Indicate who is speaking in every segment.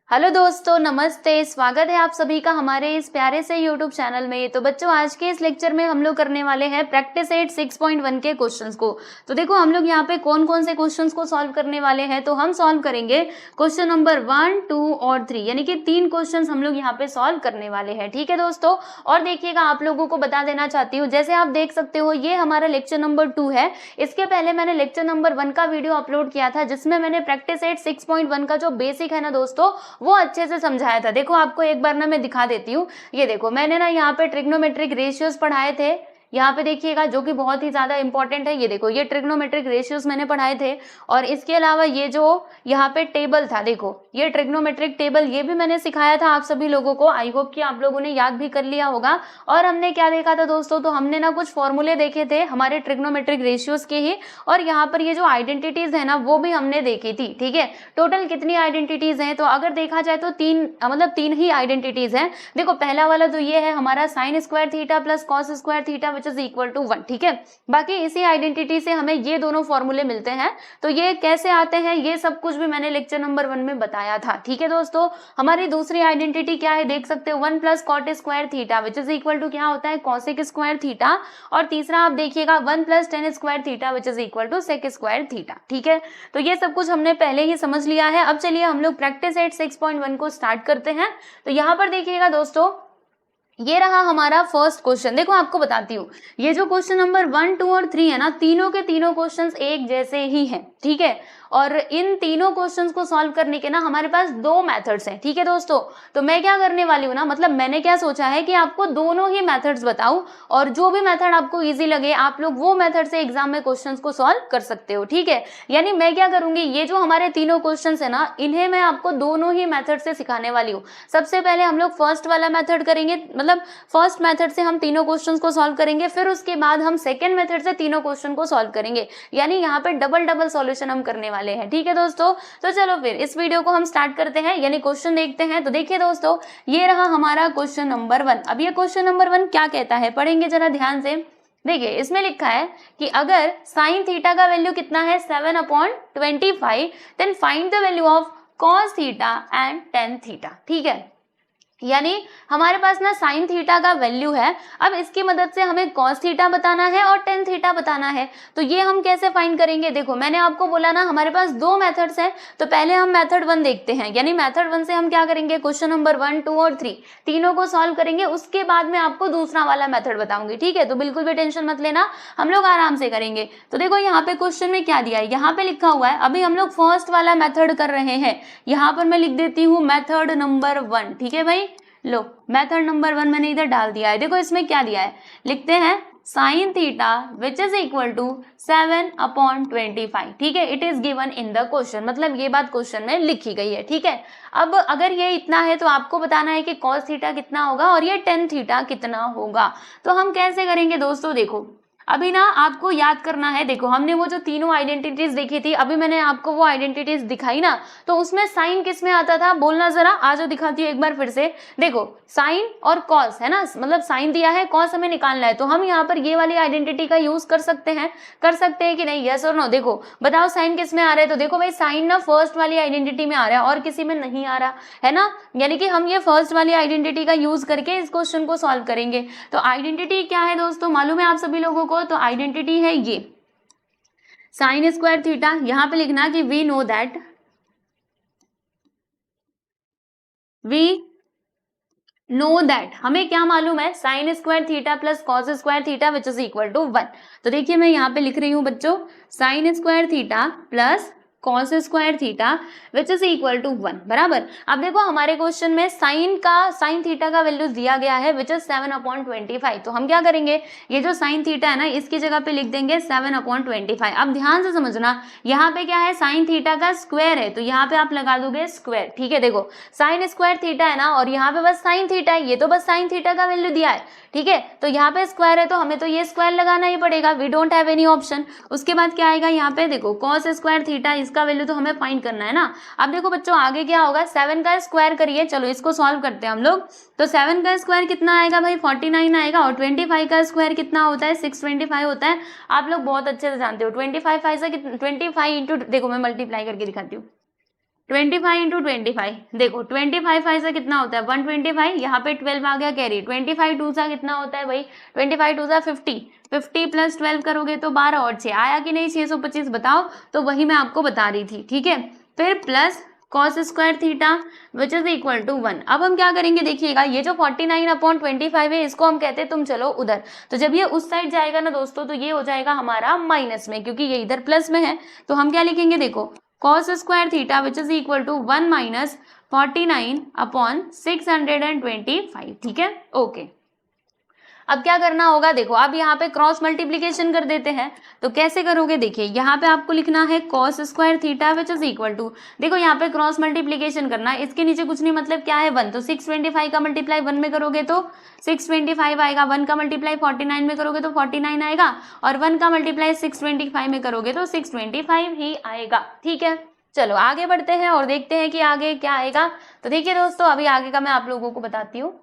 Speaker 1: Hello दोस्तों, नमस्ते। स्वागत है आप सभी का हमारे इस प्यारे से यूट्यूब चैनल में। तो बच्चों, आज के इस लेक्चर में हम लोग करने वाले हैं प्रैक्टिस एट 6.1 के क्वेश्चंस को। तो देखो, हम लोग यहाँ पे कौन कौन से क्वेश्चंस को सॉल्व करने वाले हैं। तो हम सॉल्व करेंगे क्वेश्चन नंबर 1, 2 और 3, यानी कि 3 क्वेश्चंस हम लोग यहाँ पे सॉल्व करने वाले हैं। ठीक है दोस्तों, और देखिएगा, आप लोगों को बता देना चाहती हूँ, जैसे आप देख सकते हो ये हमारा लेक्चर नंबर 2 है। इसके पहले मैंने लेक्चर नंबर 1 का वीडियो अपलोड किया था, जिसमें मैंने प्रैक्टिस एट 6.1 का जो बेसिक है ना दोस्तों, वो अच्छे से समझाया था। देखो, आपको एक बार ना मैं दिखा देती हूँ। ये देखो, मैंने ना यहाँ पे ट्रिग्नोमेट्रिक रेशियोज पढ़ाए थे। यहाँ पे देखिएगा, जो कि बहुत ही ज्यादा इंपॉर्टेंट है। ये देखो, ये ट्रिग्नोमेट्रिक रेशियोज मैंने पढ़ाए थे। और इसके अलावा ये जो यहाँ पे टेबल था, देखो ये ट्रिग्नोमेट्रिक टेबल, ये भी मैंने सिखाया था आप सभी लोगों को। आई होप कि आप लोगों ने याद भी कर लिया होगा। और हमने क्या देखा था दोस्तों, तो हमने ना कुछ फॉर्मूले देखे थे हमारे ट्रिग्नोमेट्रिक रेशियोज के ही। और यहाँ पर ये जो आइडेंटिटीज है ना, वो भी हमने देखी थी। ठीक है, टोटल कितनी आइडेंटिटीज हैं, तो अगर देखा जाए तो तीन ही आइडेंटिटीज हैं। देखो, पहला वाला जो ये है हमारा sine square theta plus cos square theta which is equal to 1। ठीक है, बाकी इसी आइडेंटिटी से हमें ये दोनों फॉर्मूले मिलते हैं। तो ये कैसे आते हैं, ये सब कुछ भी मैंने लेक्चर नंबर 1 में बताया था। ठीक है दोस्तों, हमारी दूसरी आइडेंटिटी क्या है, देख सकते हो, 1 plus cot square theta which is equal to क्या होता है, कॉसेक स्क्वायर थीटा। और तीसरा आप देखिएगा 1 plus tan square theta which is equal to sec square theta. ठीक है, तो ये सब कुछ हमने पहले ही समझ लिया है। अब चलिए हम लोग प्रैक्टिस एट 6.1 को स्टार्ट करते हैं। तो यहाँ पर देखिएगा दोस्तों, ये रहा हमारा फर्स्ट क्वेश्चन। देखो, आपको बताती हूँ, ये जो क्वेश्चन नंबर 1, 2 और 3 है ना, तीनों के तीनों क्वेश्चंस एक जैसे ही हैं। ठीक है, और इन तीनों क्वेश्चंस को सॉल्व करने के ना हमारे पास 2 मेथड्स हैं। ठीक है दोस्तों, तो मैं क्या करने वाली हूँ ना, मतलब मैंने क्या सोचा है कि आपको दोनों ही मेथड्स बताऊं, और जो भी मेथड आपको इजी लगे आप लोग वो मेथड से एग्जाम में क्वेश्चंस को सॉल्व कर सकते हो। ठीक है, यानी मैं क्या करूंगी, ये जो हमारे तीनों क्वेश्चंस है ना, इन्हें मैं आपको दोनों ही मेथड से सिखाने वाली हूँ। सबसे पहले हम लोग फर्स्ट वाला मेथड करेंगे, मतलब फर्स्ट मेथड से हम तीनों क्वेश्चंस को सॉल्व करेंगे, फिर उसके बाद हम सेकंड मेथड से तीनों क्वेश्चन को सॉल्व करेंगे। यानी यहाँ पे डबल सॉल्यूशन हम करने वाले हैं। ठीक है दोस्तों, तो चलो फिर इस वीडियो को हम स्टार्ट करते हैं, यानी क्वेश्चन देखते हैं। तो देखिए दोस्तों, ये रहा हमारा क्वेश्चन नंबर 1। अब ये क्वेश्चन नंबर 1 क्या कहता है, पढ़ेंगे जरा ध्यान से। देखिए, इसमें लिखा है कि अगर साइन थीटा का वैल्यू कितना है 7/25, then find the value of cos theta and tan theta. ठीक है, यानी हमारे पास ना साइन थीटा का वैल्यू है। अब इसकी मदद से हमें कॉस थीटा बताना है और टेन थीटा बताना है। तो ये हम कैसे फाइंड करेंगे, देखो मैंने आपको बोला ना हमारे पास 2 मेथड्स हैं। तो पहले हम मेथड 1 देखते हैं, यानी मेथड 1 से हम क्या करेंगे, क्वेश्चन नंबर 1, 2 और 3 तीनों को सॉल्व करेंगे। उसके बाद में आपको दूसरा वाला मेथड बताऊंगी। ठीक है, तो बिल्कुल भी टेंशन मत लेना, हम लोग आराम से करेंगे। तो देखो, यहाँ पे क्वेश्चन में क्या दिया है, यहाँ पे लिखा हुआ है, अभी हम लोग फर्स्ट वाला मेथड कर रहे हैं। यहाँ पर मैं लिख देती हूँ मेथड नंबर 1। ठीक है भाई, लो मेथड नंबर 1 मैंने इधर डाल दिया है। देखो इसमें क्या दिया है, लिखते हैं sine theta which is equal to 7/25। ठीक है, it is given in the question, मतलब ये बात क्वेश्चन में लिखी गई है। ठीक है, अब अगर ये इतना है तो आपको बताना है कि कॉस थीटा कितना होगा और ये टेन थीटा कितना होगा। तो हम कैसे करेंगे दोस्तों, देखो अभी ना आपको याद करना है। देखो, हमने वो जो तीनों आइडेंटिटीज देखी थी, अभी मैंने आपको वो आइडेंटिटीज दिखाई ना, तो उसमें साइन किस में आता था, बोलना जरा, आ जाओ दिखाती हूँ एक बार फिर से। देखो, साइन और कॉस है ना, मतलब साइन दिया है, कॉस हमें निकालना है, तो हम यहाँ पर ये वाली आइडेंटिटी का यूज कर सकते हैं कि नहीं, यस और नो। देखो बताओ साइन किस में आ रहा है, तो देखो भाई साइन ना फर्स्ट वाली आइडेंटिटी में आ रहा है और किसी में नहीं आ रहा है ना, यानी कि हम ये फर्स्ट वाली आइडेंटिटी का यूज करके इस क्वेश्चन को सॉल्व करेंगे। तो आइडेंटिटी क्या है दोस्तों, मालूम है आप सभी लोगों को, तो आइडेंटिटी है ये साइन स्क्वायर थीटा। यहां पे लिखना कि वी नो दैट हमें क्या मालूम है, sine square theta plus cos square theta which is equal to 1। तो देखिए मैं यहाँ पे लिख रही हूँ बच्चों, sine square theta plus cos square theta which is equal to 1 बराबर। अब देखो हमारे क्वेश्चन में साइन थीटा का वैल्यू दिया गया है विच इज 7/25। तो हम क्या करेंगे, ये जो साइन थीटा है ना, इसकी जगह पे लिख देंगे 7/25। अब ध्यान से समझना, यहाँ पे क्या है, साइन थीटा का स्क्वायर है, तो यहाँ पे आप लगा दोगे स्क्वायर। ठीक है, देखो साइन स्क्वायर थीटा है ना, और यहाँ पे बस साइन थीटा है, ये तो बस साइन थीटा का वैल्यू दिया है। ठीक है, तो यहाँ पे स्क्वायर है तो हमें तो ये स्क्वायर लगाना ही पड़ेगा, we don't have any option. उसके बाद क्या आएगा, यहाँ पे देखो कॉस स्क्वायर थीटा, इसका वैल्यू तो हमें फाइंड करना है ना। अब देखो बच्चों आगे क्या होगा, 7 का स्क्वायर करिए, चलो इसको सॉल्व करते हैं हम लोग। तो 7 का स्क्वायर कितना आएगा भाई, 49 आएगा, और 25 का स्क्वायर कितना होता है, 625 होता है। आप लोग बहुत अच्छे से जानते हो, 25 इंटू, देखो मैं मल्टीप्लाई करके दिखाती हूँ, 25 इंटू 25, देखो 25 5 से कितना होता है 125, यहाँ पे 12 आ गया कैरी, 25 2 सा कितना होता है भाई 25 2 सा 50, 50 प्लस 12 करोगे तो 12 और 6 आया कि नहीं 625 बताओ। तो वही मैं आपको बता रही थी, ठीक है। फिर plus cos square theta which is equal to 1। अब हम क्या करेंगे देखिएगा, ये जो 49/25 है इसको हम कहते हैं तुम चलो उधर, तो जब ये उस साइड जाएगा ना दोस्तों तो ये हो जाएगा हमारा माइनस में, क्योंकि ये इधर प्लस में है। तो हम क्या लिखेंगे देखो cos square theta which is equal to 1 minus 49/625, ठीक है ओके। अब क्या करना होगा देखो, अब यहाँ पे क्रॉस मल्टीप्लीकेशन कर देते हैं। तो कैसे करोगे देखिए, यहाँ पे आपको लिखना है cos square theta which is equal to, देखो यहाँ पे क्रॉस मल्टीप्लीकेशन करना है, इसके नीचे कुछ नहीं मतलब क्या है 1, तो 625 का मल्टीप्लाई 1 में करोगे तो 625 आएगा, 1 का मल्टीप्लाई 49 में करोगे तो 49 आएगा, और 1 का मल्टीप्लाई 625 में करोगे तो 625 ही आएगा, ठीक है। चलो आगे बढ़ते हैं और देखते हैं कि आगे क्या आएगा। तो देखिए दोस्तों, अभी आगे का मैं आप लोगों को बताती हूँ।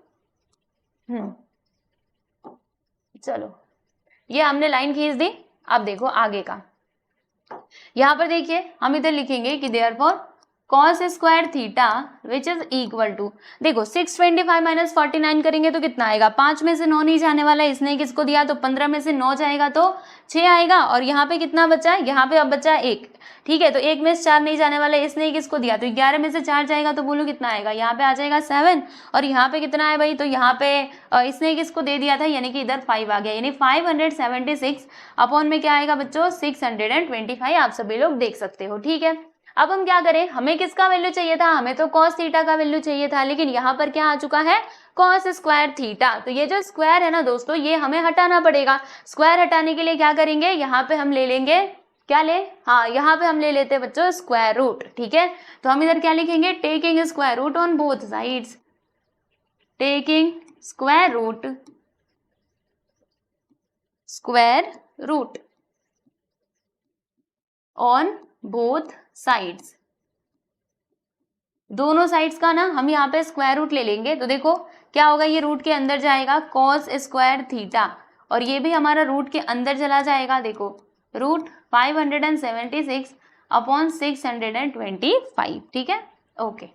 Speaker 1: चलो ये हमने लाइन खींच दी। अब देखो आगे का, यहाँ पर देखिए हम इधर लिखेंगे कि therefore cos square theta which is equal to, देखो 625 माइनस 49 करेंगे तो कितना आएगा, 5 में से 9 नहीं जाने वाला है, इसने किसको दिया तो 15 में से 9 जाएगा तो 6 आएगा, और यहाँ पे कितना बचा है, यहाँ पे अब बचा 1, ठीक है। तो 1 में से 4 नहीं जाने वाला है, इसने किसको दिया तो 11 में से 4 जाएगा, तो बोलो कितना आएगा, यहाँ पे आ जाएगा 7, और यहाँ पे कितना है भाई, तो यहाँ पे इसने किसको दे दिया था, यानी कि इधर 5 आ गया, यानी 576 अपॉन में क्या आएगा बच्चों 625, आप सभी लोग देख सकते हो, ठीक है। अब हम क्या करें, हमें किसका वैल्यू चाहिए था, हमें तो cos थीटा का वैल्यू चाहिए था, लेकिन यहाँ पर क्या आ चुका है cos स्क्वायर थीटा। तो ये जो स्क्वायर है ना दोस्तों, ये हमें हटाना पड़ेगा। स्क्वायर हटाने के लिए क्या करेंगे, यहाँ पे हम ले लेंगे, क्या ले, हाँ यहाँ पे हम ले लेते हैं बच्चों स्क्वायर रूट, ठीक है। तो हम इधर क्या लिखेंगे, taking square root on both sides, taking square root on both sides, दोनों साइड्स का ना हम यहाँ पे स्क्वायर रूट ले लेंगे। तो देखो क्या होगा, ये रूट के अंदर जाएगा cos स्क्वायर थीटा, और ये भी हमारा रूट के अंदर चला जाएगा, देखो रूट 576 अपॉन 625, ठीक है ओके।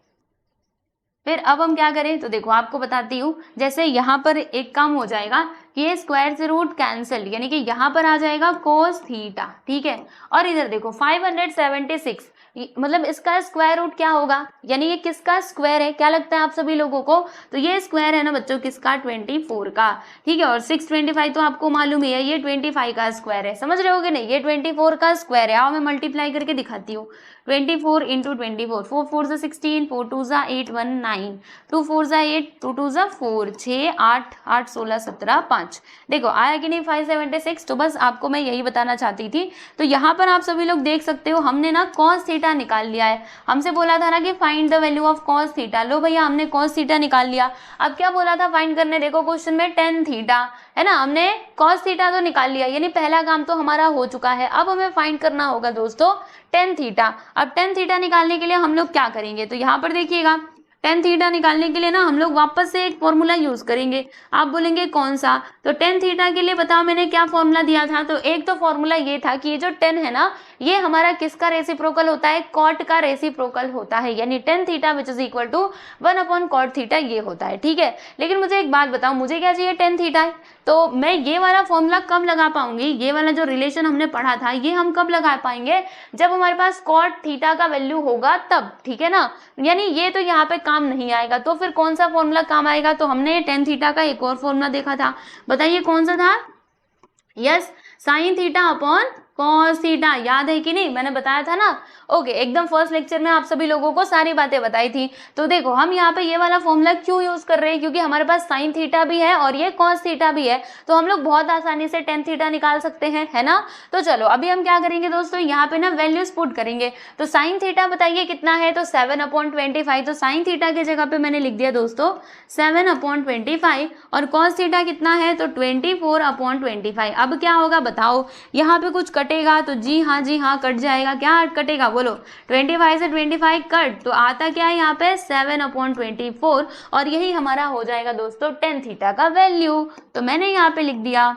Speaker 1: फिर अब हम क्या करें, तो देखो आपको बताती हूँ, जैसे यहाँ पर एक काम हो जाएगा कि ये स्क्वायर से रूट कैंसिल, यानी कि यहाँ पर आ जाएगा cos थीटा, ठीक है। और इधर देखो 576, मतलब इसका स्क्वायर रूट क्या होगा, यानी ये किसका स्क्वायर है, क्या लगता है आप सभी लोगों को, तो ये स्क्वायर है ना बच्चों किसका 24 का, ठीक है। और 625 तो आपको मालूम ही है ये 25 का स्क्वायर है, समझ रहे हो कि नहीं, ये 24 का स्क्वायर है। आओ मैं मल्टीप्लाई करके दिखाती हूँ, 24 इंटू 24, 4 4 से 16, 4 2 जा 8 1 9, 2 4 जा 8, 2 2 जा 4 6 8 8 16 17 5, देखो आया कि नहीं 576। तो बस आपको मैं यही बताना चाहती थी। तो यहाँ पर आप सभी लोग देख सकते हो, हमने ना cos थीटा निकाल लिया है, हमसे बोला था ना कि find the value of cos theta, लो भैया हमने cos थीटा निकाल लिया। अब क्या बोला था फाइंड करने, देखो क्वेश्चन में tan थीटा है ना, हमने cos थीटा तो निकाल लिया, यानी पहला काम तो हमारा हो चुका है। अब हमें फाइंड करना होगा दोस्तों tan थीटा। अब tan थीटा निकालने के लिए हम लोग क्या करेंगे, तो यहाँ पर देखिएगा tan थीटा निकालने के लिए ना हम लोग वापस से एक फॉर्मूला यूज करेंगे। आप बोलेंगे कौन सा, तो tan थीटा के लिए बताओ मैंने क्या फॉर्मूला दिया था। तो एक तो फॉर्मूला ये था कि ये जो tan है ना, ये हमारा किसका रेसिप्रोकल होता है, cot का रेसिप्रोकल होता है, यानी tan theta which is equal to 1 upon cot theta ये होता है, ठीक है। लेकिन मुझे एक बात बताओ, मुझे क्या चाहिए tan थीटा है, तो मैं ये वाला फॉर्मूला कब लगा पाऊंगी, ये वाला जो रिलेशन हमने पढ़ा था ये हम कब लगा पाएंगे, जब हमारे पास cot थीटा का वैल्यू होगा तब, ठीक है ना। यानी ये तो यहाँ पे काम नहीं आएगा, तो फिर कौन सा फॉर्मूला काम आएगा, तो हमने tan थीटा का एक और फॉर्मूला देखा था, बताइए कौन सा था, yes sin theta upon cos theta, याद है कि नहीं, मैंने बताया था ना। ओके, एकदम फर्स्ट लेक्चर में आप सभी लोगों को सारी बातें बताई थी। तो देखो हम यहाँ पे ये वाला फॉर्मूला क्यों यूज कर रहे हैं, क्योंकि हमारे पास sin थीटा भी है और ये cos थीटा भी है, तो हम लोग बहुत आसानी से tan थीटा निकाल सकते हैं, है ना। तो चलो अभी हम क्या करेंगे दोस्तों, यहाँ पे ना वैल्यूज पुट करेंगे। तो sin थीटा बताइए कितना है, तो 7/25, तो sin थीटा की जगह पे मैंने लिख दिया दोस्तों 7/25, और cos थीटा कितना है, तो 24/25। अब क्या होगा बताओ, यहाँ पे कुछ कटेगा, तो जी हाँ कट जाएगा, क्या कटेगा बोलो, 25 से 25 कट, तो आता क्या है यहाँ पे 7/24, और यही हमारा हो जाएगा दोस्तों tan थीटा का वैल्यू। तो मैंने यहाँ पे लिख दिया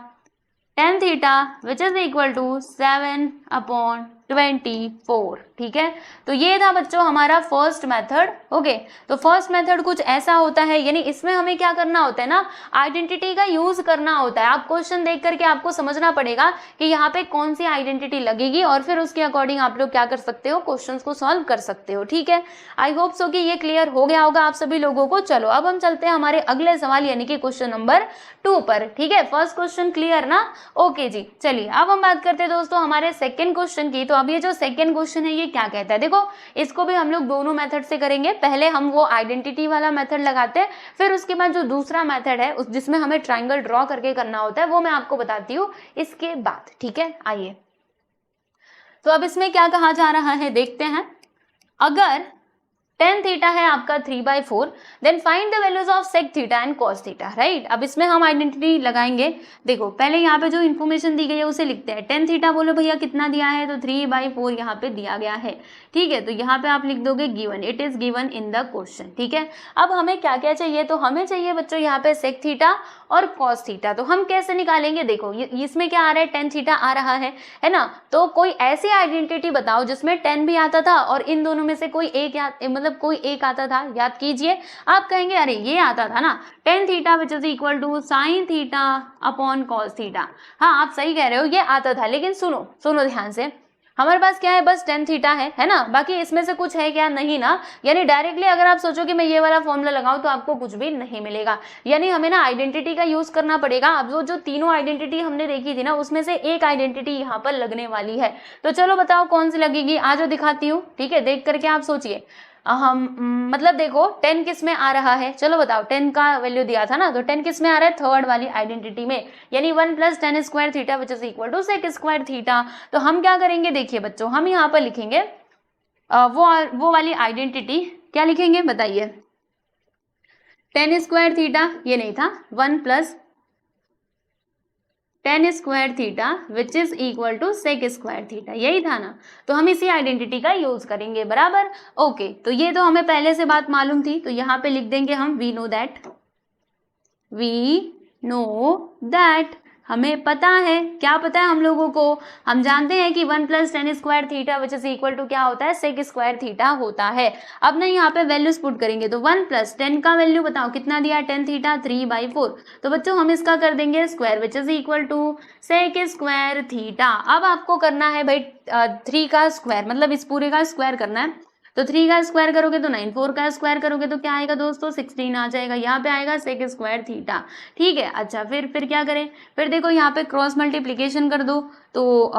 Speaker 1: tan theta which is equal to 7 upon 24, ठीक है। तो ये था बच्चों हमारा फर्स्ट मेथड। ओके, तो फर्स्ट मेथड कुछ ऐसा होता है, यानी इसमें हमें क्या करना होता है ना, आइडेंटिटी का यूज करना होता है। आप क्वेश्चन देख करके आपको समझना पड़ेगा कि यहाँ पे कौन सी आइडेंटिटी लगेगी और फिर उसके अकॉर्डिंग आप लोग क्या कर सकते हो, क्वेश्चंस को सॉल्व कर सकते हो, ठीक है। आई होप सो कि ये क्लियर हो गया होगा आप सभी लोगों को। चलो अब हम चलते हैं हमारे अगले सवाल यानी कि क्वेश्चन नंबर 2 पर, ठीक है। फर्स्ट क्वेश्चन क्लियर ना, ओके जी। चलिए अब हम बात करते हैं दोस्तों हमारे सेकंड क्वेश्चन की। तो अब ये जो सेकंड क्वेश्चन है ये क्या कहता है, देखो इसको भी हम लोग दोनों मेथड से करेंगे। पहले हम वो आइडेंटिटी वाला मेथड लगाते हैं, फिर उसके बाद जो दूसरा मेथड है उस जिसमें हमें ट्राइंगल ड्रॉ करके करना होता है वो मैं आपको बताती हूँ इसके बाद, ठीक है। आइए, तो अब इसमें क्या कहा जा रहा है देखते हैं। अगर tan थीटा है आपका 3/4, then find the values of sec theta and cos theta, right. अब इसमें हम आइडेंटिटी लगाएंगे। देखो पहले यहाँ पे जो इन्फॉर्मेशन दी गई है उसे लिखते हैं। tan थीटा बोलो भैया कितना दिया है, तो 3/4 यहाँ पे दिया गया है, ठीक है। तो यहाँ पे आप लिख दोगे given, it is given in the question, ठीक है। अब हमें क्या क्या चाहिए, तो हमें चाहिए बच्चों यहाँ पे sec थीटा और cos थीटा। तो हम कैसे निकालेंगे, देखो इसमें क्या आ रहा है, tan थीटा आ रहा है ना। तो कोई ऐसी आइडेंटिटी बताओ जिसमें tan भी आता था और इन दोनों में से कोई एक मतलब कोई एक आता था, याद कीजिए। आप कहेंगे अरे ये आता था ना, tan theta which is equal to sin theta upon cos theta. हाँ आप सही कह रहे हो, ये आता था, लेकिन सुनो सुनो ध्यान से, हमारे पास क्या है, बस tan थीटा है ना, बाकी इसमें से कुछ है क्या, नहीं ना। यानी डायरेक्टली अगर आप सोचो कि मैं ये वाला फॉर्मूला लगाऊं तो आपको कुछ भी नहीं मिलेगा, यानी हमें ना आइडेंटिटी का यूज करना पड़ेगा। अब जो तीनों आइडेंटिटी हमने देखी थी ना उसमें से एक आइडेंटिटी यहाँ पर लगने वाली है। तो चलो बताओ कौन सी लगेगी, आ जाओ दिखाती हूँ, ठीक है। देख करके आप सोचिए, हम मतलब देखो 10 किस में आ रहा है, चलो बताओ 10 का वैल्यू दिया था ना, तो 10 किस में आ रहा है, थर्ड वाली आइडेंटिटी में, यानी 1 + tan square theta which is equal to sec square theta. तो हम क्या करेंगे, देखिए बच्चों हम यहाँ पर लिखेंगे वो वाली आइडेंटिटी, क्या लिखेंगे बताइए, tan स्क्वायर थीटा, ये नहीं था, 1 + tan square theta which is equal to sec square theta, यही था ना। तो हम इसी आइडेंटिटी का यूज करेंगे, बराबर। ओके, तो ये तो हमें पहले से बात मालूम थी, तो यहाँ पे लिख देंगे हम वी नो दैट, हमें पता है, क्या पता है हम लोगों को, हम जानते हैं कि 1 + tan square theta which is equal to क्या होता है, sec स्क्वायर थीटा होता है। अब ना यहाँ पे वैल्यूज पुट करेंगे, तो 1 + tan का वैल्यू बताओ कितना दिया है, tan थीटा 3/4। तो बच्चों हम इसका कर देंगे square which is equal to sec square theta. अब आपको करना है भाई 3 का स्क्वायर, मतलब इस पूरे का स्क्वायर करना है। तो 3 का स्क्वायर करोगे तो 9, 4 का स्क्वायर करोगे तो क्या आएगा दोस्तों, 16 आ जाएगा। यहाँ पे आएगा sec स्क्वायर थीटा, ठीक है। अच्छा फिर क्या करें, फिर देखो यहाँ पे क्रॉस मल्टीप्लीकेशन कर दो। तो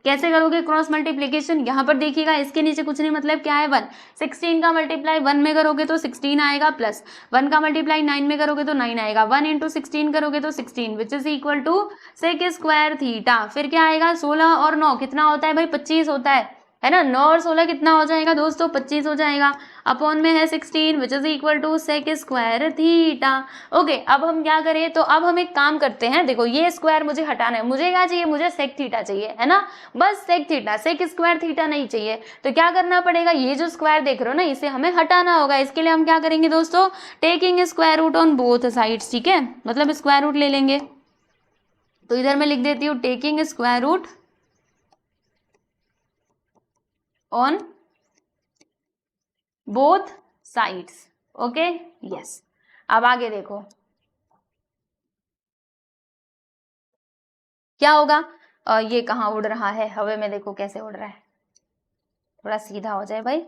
Speaker 1: कैसे करोगे क्रॉस मल्टीप्लीकेशन, यहाँ पर देखिएगा इसके नीचे कुछ नहीं, मतलब क्या है 1, 16 का मल्टीप्लाई 1 में करोगे तो 16 आएगा, प्लस 1 का मल्टीप्लाई 9 में करोगे तो 9 आएगा, 1 × 16 करोगे तो 16 which is equal to sec square theta. फिर क्या आएगा, 16 और 9 कितना होता है भाई, 25 होता है ना। 9 और 16 कितना हो जाएगा दोस्तों, 25 हो जाएगा, अपॉन में है 16 which is equal to sec square theta. Okay, अब हम क्या करें, तो अब हम एक काम करते हैं, देखो ये स्क्वायर मुझे हटाना है, मुझे क्या चाहिए, मुझे sec थीटा चाहिए, है ना, बस sec theta, sec square theta नहीं चाहिए। तो क्या करना पड़ेगा, ये जो स्क्वायर देख रहे हो ना इसे हमें हटाना होगा। इसके लिए हम क्या करेंगे दोस्तों, taking square root on both sides, ठीक है, मतलब स्क्वायर रूट ले लेंगे। तो इधर मैं लिख देती हूँ taking square root on both sides, okay, yes. अब आगे देखो क्या होगा, ये कहाँ उड़ रहा है हवा में, देखो कैसे उड़ रहा है, थोड़ा सीधा हो जाए भाई,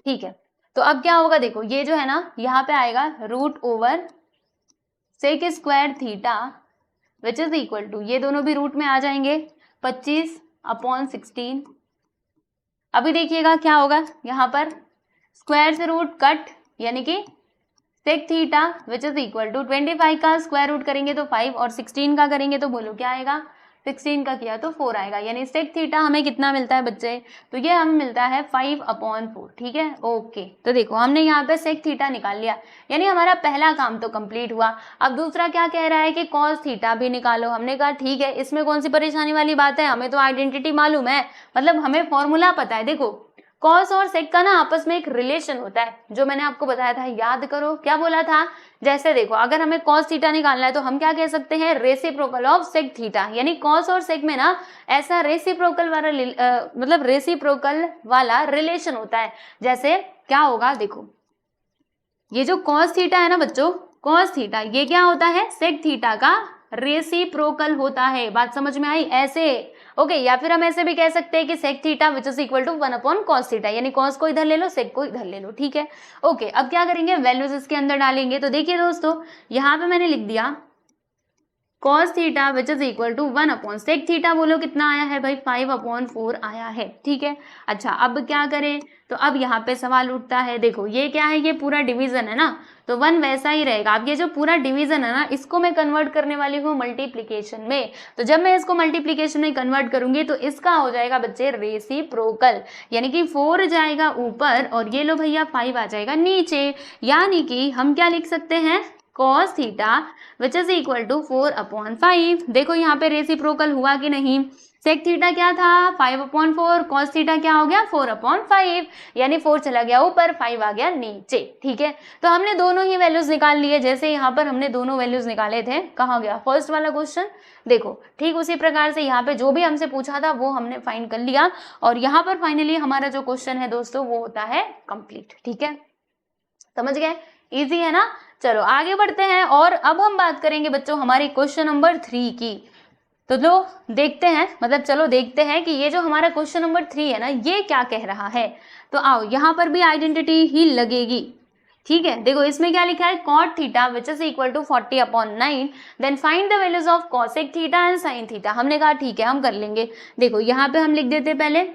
Speaker 1: ठीक है। तो अब क्या होगा, देखो ये जो है ना यहाँ पे आएगा √/sec square theta which is equal to, ये दोनों भी रूट में आ जाएंगे, 25/16। अभी देखिएगा क्या होगा, यहाँ पर स्क्वायर से रूट कट, यानी कि sec theta which is equal to 25 का स्क्वायर रूट करेंगे तो 5 और 16 का करेंगे तो बोलो क्या आएगा, 16 का किया तो 4 आएगा, यानी sec थीटा हमें कितना मिलता है बच्चे, तो ये हमें मिलता है 5/4, ठीक है। ओके, तो देखो हमने यहाँ पे sec थीटा निकाल लिया, यानी हमारा पहला काम तो कंप्लीट हुआ। अब दूसरा क्या कह रहा है कि cos थीटा भी निकालो। हमने कहा ठीक है, इसमें कौन सी परेशानी वाली बात है, हमें तो आइडेंटिटी मालूम है, मतलब हमें फॉर्मूला पता है। देखो कॉस और सेक का ना आपस में एक रिलेशन होता है, जो मैंने आपको बताया था, याद करो क्या बोला था। जैसे देखो, अगर हमें कॉस थीटा निकालना है तो हम क्या कह सकते हैं, रेसिप्रोकल ऑफ सेक थीटा, यानी कॉस और सेक में ना ऐसा रेसिप्रोकल वाला मतलब रेसिप्रोकल वाला रिलेशन होता है। जैसे क्या होगा, देखो ये जो कॉस थीटा है ना बच्चों, कॉस थीटा ये क्या होता है, सेक थीटा का रेसिप्रोकल होता है। बात समझ में आई, ऐसे ओके। या फिर हम ऐसे भी कह सकते हैं कि sec theta which is equal to 1/cos theta, यानी कॉस को इधर ले लो, सेक को इधर ले लो, ठीक है ओके। अब क्या करेंगे, वैल्यूज इसके अंदर डालेंगे। तो देखिए दोस्तों, यहाँ पे मैंने लिख दिया cos theta which is equal to 1/sec theta, बोलो कितना आया है भाई, 5/4 आया है, ठीक है। अच्छा अब क्या करें, तो अब यहाँ पे सवाल उठता है, देखो ये क्या है, ये पूरा डिवीजन है ना, तो 1 वैसा ही रहेगा। अब ये जो पूरा डिवीजन है ना, इसको मैं कन्वर्ट करने वाली हूँ मल्टीप्लीकेशन में। तो जब मैं इसको मल्टीप्लीकेशन में कन्वर्ट करूंगी तो इसका हो जाएगा बच्चे रेसिप्रोकल, यानी कि 4 जाएगा ऊपर और ये लो भैया 5 आ जाएगा नीचे। यानी कि हम क्या लिख सकते हैं, cos theta which is equal to 4/5। देखो यहाँ पे रेसिप्रोकल हुआ कि नहीं, सेक थीटा क्या था 5/4, cos थीटा क्या हो गया 4/5, यानी 4 चला गया ऊपर, 5 आ गया नीचे, ठीक है। तो हमने दोनों ही वैल्यूज निकाल लिए, जैसे यहाँ पर हमने दोनों वैल्यूज निकाले थे, कहाँ गया फर्स्ट वाला क्वेश्चन, देखो ठीक उसी प्रकार से यहाँ पे जो भी हमसे पूछा था वो हमने फाइंड कर लिया, और यहाँ पर फाइनली हमारा जो क्वेश्चन है दोस्तों वो होता है कंप्लीट, ठीक है, समझ गए, इजी है ना। चलो आगे बढ़ते हैं, और अब हम बात करेंगे बच्चों हमारे क्वेश्चन नंबर 3 की। तो लो देखते हैं, मतलब चलो देखते हैं कि ये जो हमारा क्वेश्चन नंबर 3 है ना, ये क्या कह रहा है। तो आओ यहाँ पर भी आइडेंटिटी ही लगेगी, ठीक है। देखो इसमें क्या लिखा है, cot theta which is equal to 40/9, then find the values of cosec theta and sin theta. हमने कहा ठीक है हम कर लेंगे। देखो यहाँ पे हम लिख देते हैं पहले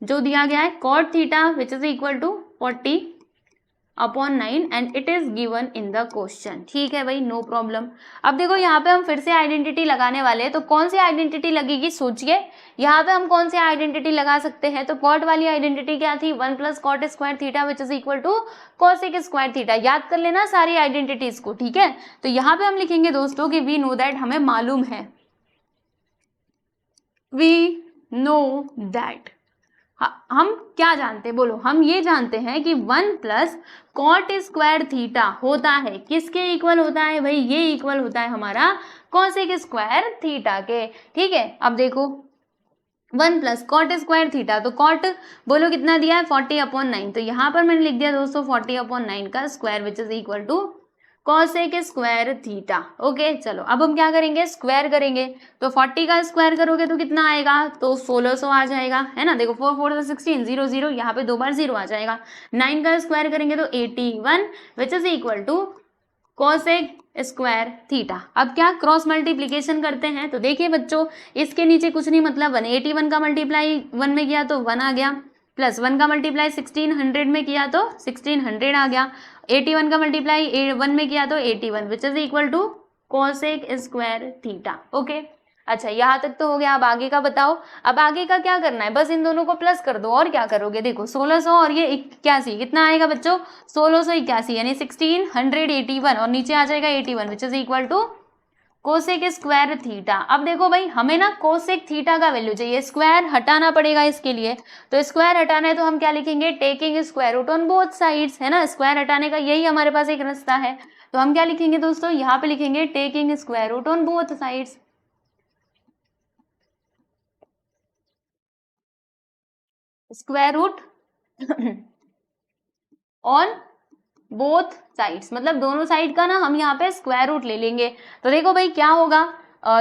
Speaker 1: जो दिया गया है, cot theta which is equal to 40/9 and it is given in the question, ठीक है भाई, नो प्रॉब्लम। अब देखो यहाँ पे हम फिर से आइडेंटिटी लगाने वाले हैं, तो कौन सी आइडेंटिटी लगेगी सोचिए। यहाँ पे हम कौन सी आइडेंटिटी लगा सकते हैं, तो कॉट वाली आइडेंटिटी क्या थी, 1 + cot square theta which is equal to cosec square theta. याद कर लेना सारी आइडेंटिटीज को, ठीक है। तो यहाँ पे हम लिखेंगे दोस्तों कि वी नो दैट, हमें मालूम है, वी नो दैट, हम क्या जानते हैं, बोलो, हम ये जानते हैं कि 1 + cot स्क्वायर थीटा होता है, किसके इक्वल होता है भाई, ये इक्वल होता है हमारा cosec स्क्वायर थीटा के, ठीक है। अब देखो 1 + cot स्क्वायर थीटा, तो cot बोलो कितना दिया है 40/9, तो यहाँ पर मैंने लिख दिया दोस्तों 40/9 का square which is equal to cosec square theta, okay. चलो अब हम क्या करेंगे, स्क्वायर करेंगे, तो 40 का स्क्वायर करोगे तो कितना आएगा, तो 1600 आ जाएगा, है ना। देखो 4 4 16, 0 0, यहाँ पे 2 बार 0 आ जाएगा। 9 का स्क्वायर करेंगे तो 81 which is equal to cosec square theta. अब क्या क्रॉस मल्टीप्लीकेशन करते हैं, तो देखिए बच्चों इसके नीचे कुछ नहीं, मतलब 181 का मल्टीप्लाई 1 में किया तो 1 आ गया, प्लस 1 का मल्टीप्लाई 1600 में किया तो 1600 आ गया, 81 का मल्टीप्लाई 1 में किया तो 81 which is equal to cosec square theta, okay. अच्छा यहाँ तक तो हो गया, अब आगे का बताओ। अब आगे का क्या करना है, बस इन दोनों को प्लस कर दो, और क्या करोगे, देखो 1600 और ये 81 कितना आएगा बच्चों, 1681 यानी 1681, और नीचे आ जाएगा 81 which is equal to cosec square theta. अब देखो भाई हमें ना कोसेक थीटा का वैल्यू चाहिए, स्क्वायर हटाना पड़ेगा इसके लिए, तो स्क्वायर हटाना है तो हम क्या लिखेंगे, taking square root on both sides, है ना। स्क्वायर हटाने का यही हमारे पास एक रास्ता है, तो हम क्या लिखेंगे दोस्तों, यहाँ पे लिखेंगे taking square root on both sides, square root on both sides, मतलब दोनों साइड का ना हम यहाँ पे स्क्वायर रूट ले लेंगे। तो देखो भाई क्या होगा,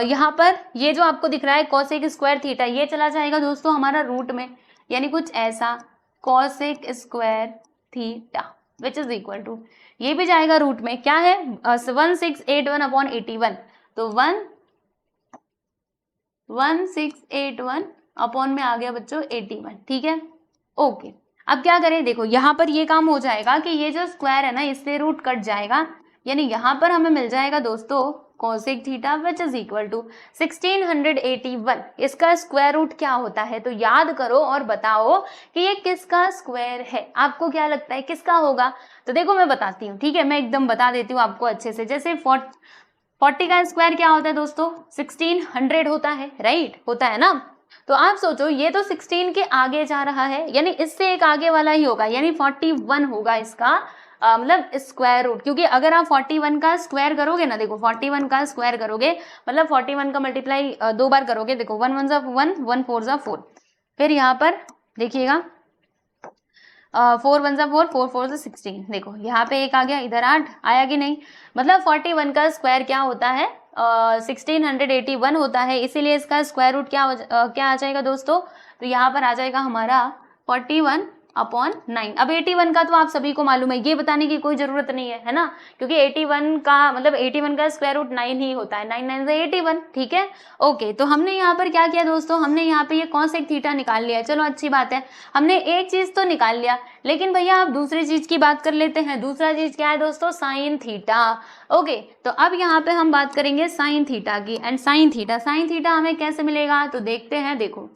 Speaker 1: यहाँ पर ये जो आपको दिख रहा है कोसेक स्क्वायर थीटा, ये चला जाएगा दोस्तों हमारा रूट में, यानी कुछ ऐसा cosec square theta which is equal to, ये भी जाएगा रूट में, क्या है 1681/81, तो 1681 अपॉन में आ गया बच्चों 81, ठीक है ओके। अब क्या करें, देखो यहाँ पर ये काम हो जाएगा कि ये जो स्क्वायर है ना इससे रूट कट जाएगा, यानी यहाँ पर हमें मिल जाएगा दोस्तों cosec theta which is equal to 1681। इसका स्क्वायर रूट क्या होता है, तो याद करो और बताओ कि ये किसका स्क्वायर है, आपको क्या लगता है किसका होगा। तो देखो मैं बताती हूँ, ठीक है, मैं एकदम बता देती हूँ आपको अच्छे से। जैसे 40 का स्क्वायर क्या होता है दोस्तों, 1600 होता है, राइट, होता है ना। तो आप सोचो ये तो 16 के आगे जा रहा है, यानी इससे एक आगे वाला ही होगा, यानी 41 होगा इसका मतलब स्क्वायर रूट, क्योंकि अगर आप 41 का स्क्वायर करोगे ना, देखो 41 का स्क्वायर करोगे मतलब 41 का मल्टीप्लाई 2 बार करोगे, देखो 1 1 जा 1, 1 4 जा 4, फिर यहाँ पर देखिएगा 4 1 जा 4, 4 4 जा 16, देखो यहाँ पे एक आ गया, इधर 8 आया कि नहीं, मतलब 41 का स्क्वायर क्या होता है 1681 होता है, इसीलिए इसका स्क्वायर रूट क्या आ जाएगा दोस्तों, तो यहाँ पर आ जाएगा हमारा 41/9। अब 81 का तो आप सभी को मालूम है, ये बताने की कोई जरूरत नहीं है ना, क्योंकि 81 का मतलब 81 का स्क्वायर रूट 9 ही होता है, 9 9 से 81, ठीक है। ओके, तो हमने यहाँ पर क्या किया दोस्तों, हमने यहाँ पे ये कॉसेक थीटा निकाल लिया, चलो अच्छी बात है, हमने एक चीज तो निकाल लिया, लेकिन भैया आप दूसरी चीज की बात कर लेते हैं। दूसरा चीज क्या है दोस्तों, साइन थीटा। ओके, तो अब यहाँ पे हम बात करेंगे साइन थीटा की, एंड साइन थीटा हमें कैसे मिलेगा, तो देखते हैं। देखो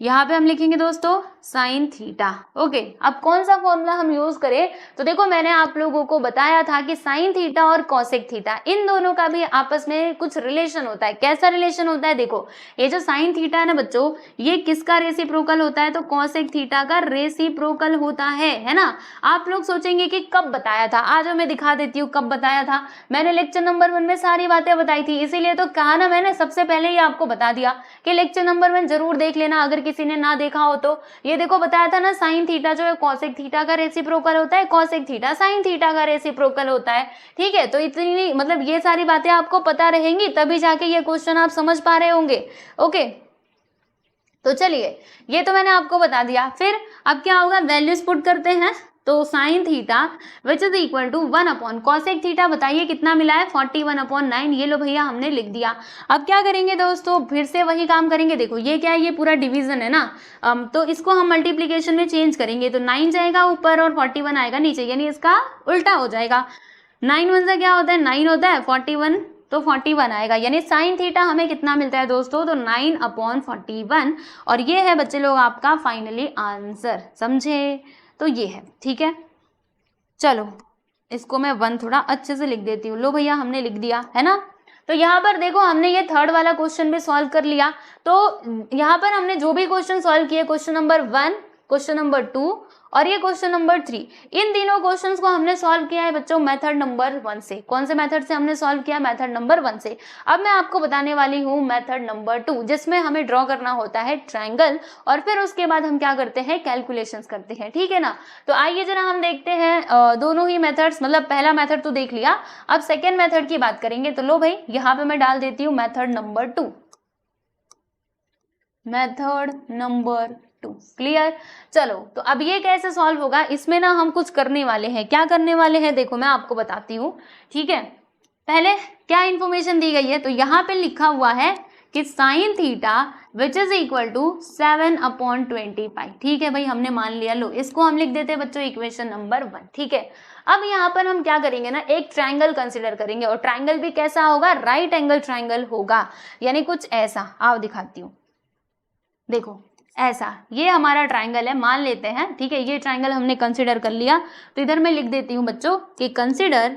Speaker 1: यहाँ पे हम लिखेंगे दोस्तों साइन थीटा। ओके, अब कौन सा फॉर्मूला हम यूज करें, तो देखो मैंने आप लोगों को बताया था कि साइन थीटा और कॉसेक थीटा इन दोनों का भी आपस में कुछ रिलेशन होता है। कैसा रिलेशन होता है, देखो ये जो साइन थीटा है ना बच्चों, ये किसका रेसिप्रोकल होता है, तो कॉसेक थीटा का रेसिप्रोकल होता है ना। आप लोग सोचेंगे कि कब बताया था, आज मैं दिखा देती हूँ कब बताया था। मैंने लेक्चर नंबर 1 में सारी बातें बताई थी, इसीलिए तो कहा ना मैंने, सबसे पहले ही आपको बता दिया कि लेक्चर नंबर 1 जरूर देख लेना अगर किसी ने ना देखा हो तो। ये देखो बताया था ना, साइन थीटा जो है कॉसेक थीटा का रेसिप्रोकल होता है, कॉसेक थीटा साइन थीटा का रेसिप्रोकल होता है, ठीक है। तो इतनी मतलब ये सारी बातें आपको पता रहेंगी, तभी जाके ये क्वेश्चन आप समझ पा रहे होंगे। ओके, तो चलिए ये तो मैंने आपको बता दिया। फिर अब क्या होगा, वैल्यूज पुट करते हैं, तो sine theta which is equal to 1 upon cosec theta, बताइए कितना मिला है 41/9। ये लो भैया हमने लिख दिया। अब क्या करेंगे दोस्तों, फिर से वही काम करेंगे। देखो ये क्या है, ये पूरा डिवीजन है ना, तो इसको हम मल्टीप्लीकेशन में चेंज करेंगे, तो 9 जाएगा ऊपर और 41 आएगा नीचे, यानी इसका उल्टा हो जाएगा। 9 1 से क्या होता है, 9 होता है, 41 तो 41 आएगा, यानी साइन थीटा हमें कितना मिलता है दोस्तों, तो 9/41। और ये है बच्चे लोग आपका फाइनली आंसर, समझे। तो ये है, ठीक है। चलो इसको मैं 1 थोड़ा अच्छे से लिख देती हूँ। लो भैया हमने लिख दिया है ना। तो यहाँ पर देखो हमने ये थर्ड वाला क्वेश्चन भी सॉल्व कर लिया। तो यहाँ पर हमने जो भी क्वेश्चन सॉल्व किए, क्वेश्चन नंबर 1, क्वेश्चन नंबर 2 और ये क्वेश्चन नंबर 3, इन तीनों क्वेश्चंस को हमने सॉल्व किया है बच्चों मेथड नंबर 1 से। कौन से मेथड से हमने सॉल्व किया, मेथड नंबर 1 से। अब मैं आपको बताने वाली हूँ मेथड नंबर 2, जिसमें हमें ड्रॉ करना होता है ट्रायंगल, और फिर उसके बाद हम क्या करते हैं, कैलकुलेशंस करते हैं, ठीक है ना। तो आइए जरा हम देखते हैं दोनों ही मेथड्स, मतलब पहला मेथड तो देख लिया, अब सेकेंड मेथड की बात करेंगे। तो लो भाई यहाँ पे मैं डाल देती हूँ method number 2, method number 2, clear. चलो तो अब ये कैसे सॉल्व होगा, इसमें ना हम कुछ करने वाले हैं। क्या करने वाले हैं, देखो मैं आपको बताती हूँ, ठीक है। पहले क्या इंफॉर्मेशन दी गई है, तो यहाँ पे लिखा हुआ है कि sine theta which is equal to 7/25, ठीक है भाई, हमने मान लिया। लो इसको हम लिख देते हैं बच्चों इक्वेशन नंबर 1, ठीक है। अब यहाँ पर हम क्या करेंगे ना, एक ट्रायंगल कंसिडर करेंगे, और ट्रायंगल भी कैसा होगा, राइट एंगल ट्रायंगल होगा, यानी कुछ ऐसा। आओ दिखाती हूँ, देखो ऐसा, ये हमारा ट्रायंगल है, मान लेते हैं, ठीक है। ये ट्रायंगल हमने कंसिडर कर लिया, तो इधर मैं लिख देती हूँ बच्चों कि कंसिडर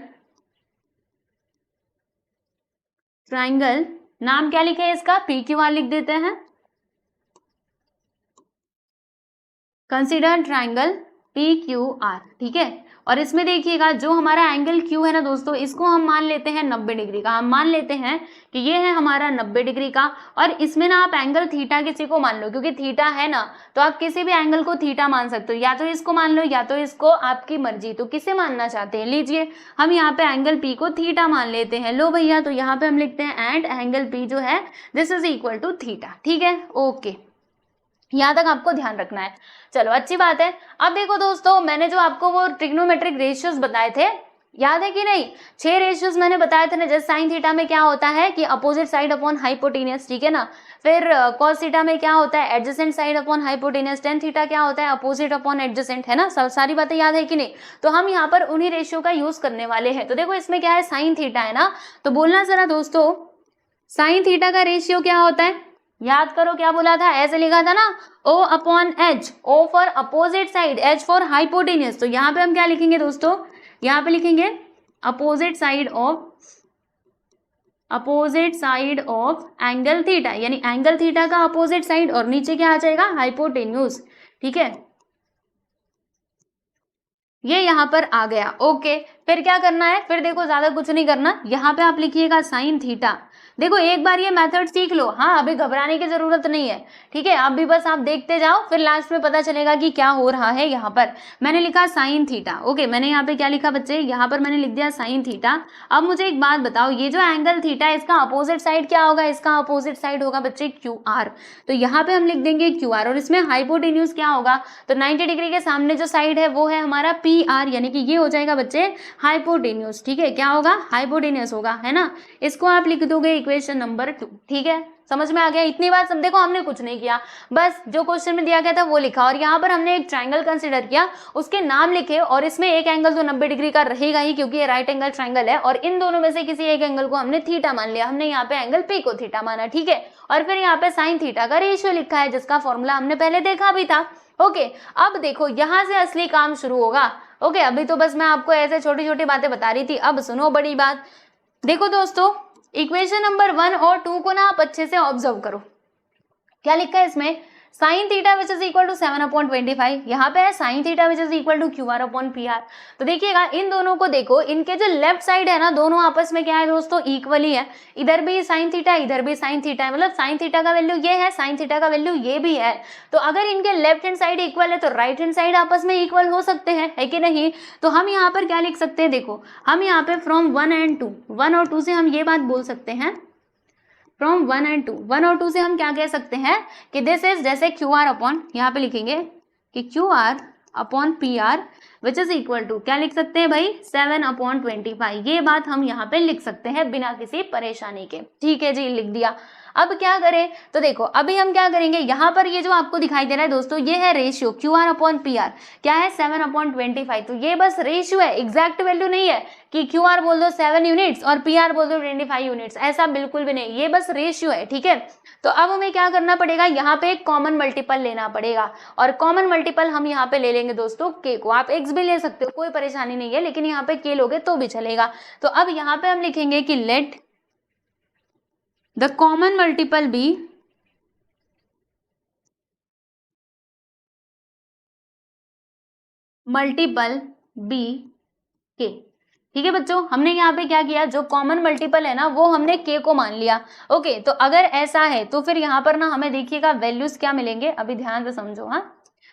Speaker 1: ट्रायंगल, नाम क्या लिखे है इसका, PQR लिख देते हैं, कंसिडर ट्रायंगल PQR, ठीक है। और इसमें देखिएगा जो हमारा एंगल Q है ना दोस्तों, इसको हम मान लेते हैं 90 डिग्री का। हम मान लेते हैं कि ये है हमारा 90 डिग्री का, और इसमें ना आप एंगल थीटा किसी को मान लो, क्योंकि थीटा है ना, तो आप किसी भी एंगल को थीटा मान सकते हो, या तो इसको मान लो या तो इसको, आपकी मर्जी। तो किसे मानना चाहते हैं, लीजिए हम यहाँ पे एंगल P को थीटा मान लेते हैं। लो भैया, तो यहाँ पे हम लिखते हैं एंड एंगल P जो है this is equal to theta, ठीक है। ओके, यहाँ तक आपको ध्यान रखना है। चलो अच्छी बात है। अब देखो दोस्तों, मैंने जो आपको वो ट्रिग्नोमेट्रिक रेशियोज बताए थे, याद है कि नहीं, 6 रेशियोज मैंने बताए थे ना। जैसे साइन थीटा में क्या होता है कि अपोजिट साइड अपॉन हाइपोटेनियस, ठीक है ना। फिर कॉस थीटा में क्या होता है, adjacent side upon hypotenuse. Tan theta क्या होता है, अपोजिट अपॉन एडजेसेंट, है ना। सारी बातें याद है कि नहीं। तो हम यहाँ पर उन्हीं रेशियो का यूज करने वाले हैं। तो देखो इसमें क्या है, साइन थीटा है ना, तो बोलना जरा दोस्तों, साइन थीटा का रेशियो क्या होता है, याद करो क्या बोला था, ऐसे लिखा था ना, O/H, O for opposite side, H for hypotenuse. तो यहाँ पे हम क्या लिखेंगे दोस्तों, यहाँ पे लिखेंगे opposite side of opposite side of angle theta, यानी एंगल थीटा का अपोजिट साइड, और नीचे क्या आ जाएगा, हाइपोटेन्यूज। ठीक है, ये यहाँ पर आ गया। ओके, फिर क्या करना है, फिर देखो ज्यादा कुछ नहीं करना, यहाँ पे आप लिखिएगा साइन थीटा। देखो एक बार ये मेथड सीख लो, हाँ अभी घबराने की जरूरत नहीं है। ठीक है, अभी बस आप देखते जाओ, फिर लास्ट में पता चलेगा कि क्या हो रहा है। यहाँ पर मैंने लिखा साइन थीटा। ओके, मैंने यहाँ पे क्या लिखा बच्चे, यहाँ पर मैंने लिख दिया साइन थीटा। अब मुझे एक बात बताओ, ये जो एंगल थीटा है इसका अपोजिट साइड क्या होगा, इसका अपोजिट साइड होगा बच्चे क्यू आर। तो यहाँ पे हम लिख देंगे क्यू आर, और इसमें हाइपोटेन्यूज क्या होगा, तो 90 डिग्री के सामने जो साइड है वो है हमारा पी आर, यानी कि ये हो जाएगा बच्चे हाइपोटेन्यूज। ठीक है, क्या होगा, हाइपोटेन्यूज होगा, है ना। इसको आप लिख दोगे इक्वेशन नंबर 2। ठीक है, समझ में आ गया। इतनी बार सब देखो, हमने कुछ नहीं किया, बस जो क्वेश्चन में दिया गया था वो लिखा, और यहाँ पर हमने एक ट्राइंगल कंसीडर किया, उसके नाम लिखे, और इसमें एक एंगल तो 90 डिग्री का रहेगा ही, क्योंकि ये राइट एंगल ट्राइंगल है, और इन दोनों में से किसी एक एंगल को हमने थीटा मान लिया, हमने यहाँ पे एंगल पी को थीटा माना। ठीक है, और फिर यहाँ पे साइन थीटा का रेशियो लिखा है, जिसका फॉर्मूला हमने पहले देखा भी था। ओके, अब देखो यहाँ से असली काम शुरू होगा। ओके, अभी तो बस मैं आपको ऐसे छोटी छोटी बातें बता रही थी, अब सुनो बड़ी बात। देखो दोस्तों, इक्वेशन नंबर 1 और 2 को ना आप अच्छे से ऑब्जर्व करो। क्या लिखा है इसमें, sine theta which is equal to 7/25, यहाँ पे है sine theta which is equal to Q R upon P R. तो देखिएगा इन दोनों को देखो, इनके जो लेफ्ट साइड है ना, दोनों आपस में क्या है दोस्तों, इक्वली है। इधर भी साइन थीटा, इधर भी साइन थीटा है, मतलब साइन थीटा का वैल्यू ये है, साइन थीटा का वैल्यू ये भी है। तो अगर इनके लेफ्ट हैंड साइड इक्वल है, तो राइट हैंड साइड आपस में इक्वल हो सकते हैं, है कि नहीं। तो हम यहाँ पर क्या लिख सकते हैं, देखो हम यहाँ पे फ्रॉम 1 and 2, 1 और 2 से हम ये बात बोल सकते हैं, फ्रॉम 1 and 2, 1 और 2 से हम क्या कह सकते हैं कि दिस इज, जैसे क्यू आर अपॉन, यहाँ पे लिखेंगे कि Q R upon P R which is equal to, क्या लिख सकते हैं भाई, 7/25। ये बात हम यहाँ पे लिख सकते हैं बिना किसी परेशानी के। ठीक है जी, लिख दिया। अब क्या करें, तो देखो अभी हम क्या करेंगे, यहाँ पर ये जो आपको दिखाई दे रहा है दोस्तों, ये है ratio Q R upon P are, क्या है 7/25। तो ये बस रेशियो है, एग्जैक्ट वैल्यू नहीं है कि क्यू आर बोल दो 7 यूनिट्स और पी आर बोल दो 25 यूनिट्स, ऐसा बिल्कुल भी नहीं, ये बस रेशियो है। ठीक है, तो अब हमें क्या करना पड़ेगा, यहाँ पे एक कॉमन मल्टीपल लेना पड़ेगा, और कॉमन मल्टीपल हम यहाँ पे ले लेंगे दोस्तों के को, आप एक्स भी ले सकते हो, कोई परेशानी नहीं है, लेकिन यहाँ पे के लोगे तो भी चलेगा। तो अब यहाँ पे हम लिखेंगे कि let the common multiple be multiple be के। ठीक है बच्चों, हमने यहाँ पे क्या किया, जो कॉमन मल्टीपल है ना वो हमने के को मान लिया। ओके, तो अगर ऐसा है तो फिर यहाँ पर ना हमें देखिएगा वैल्यूज क्या मिलेंगे, अभी ध्यान से समझो। हाँ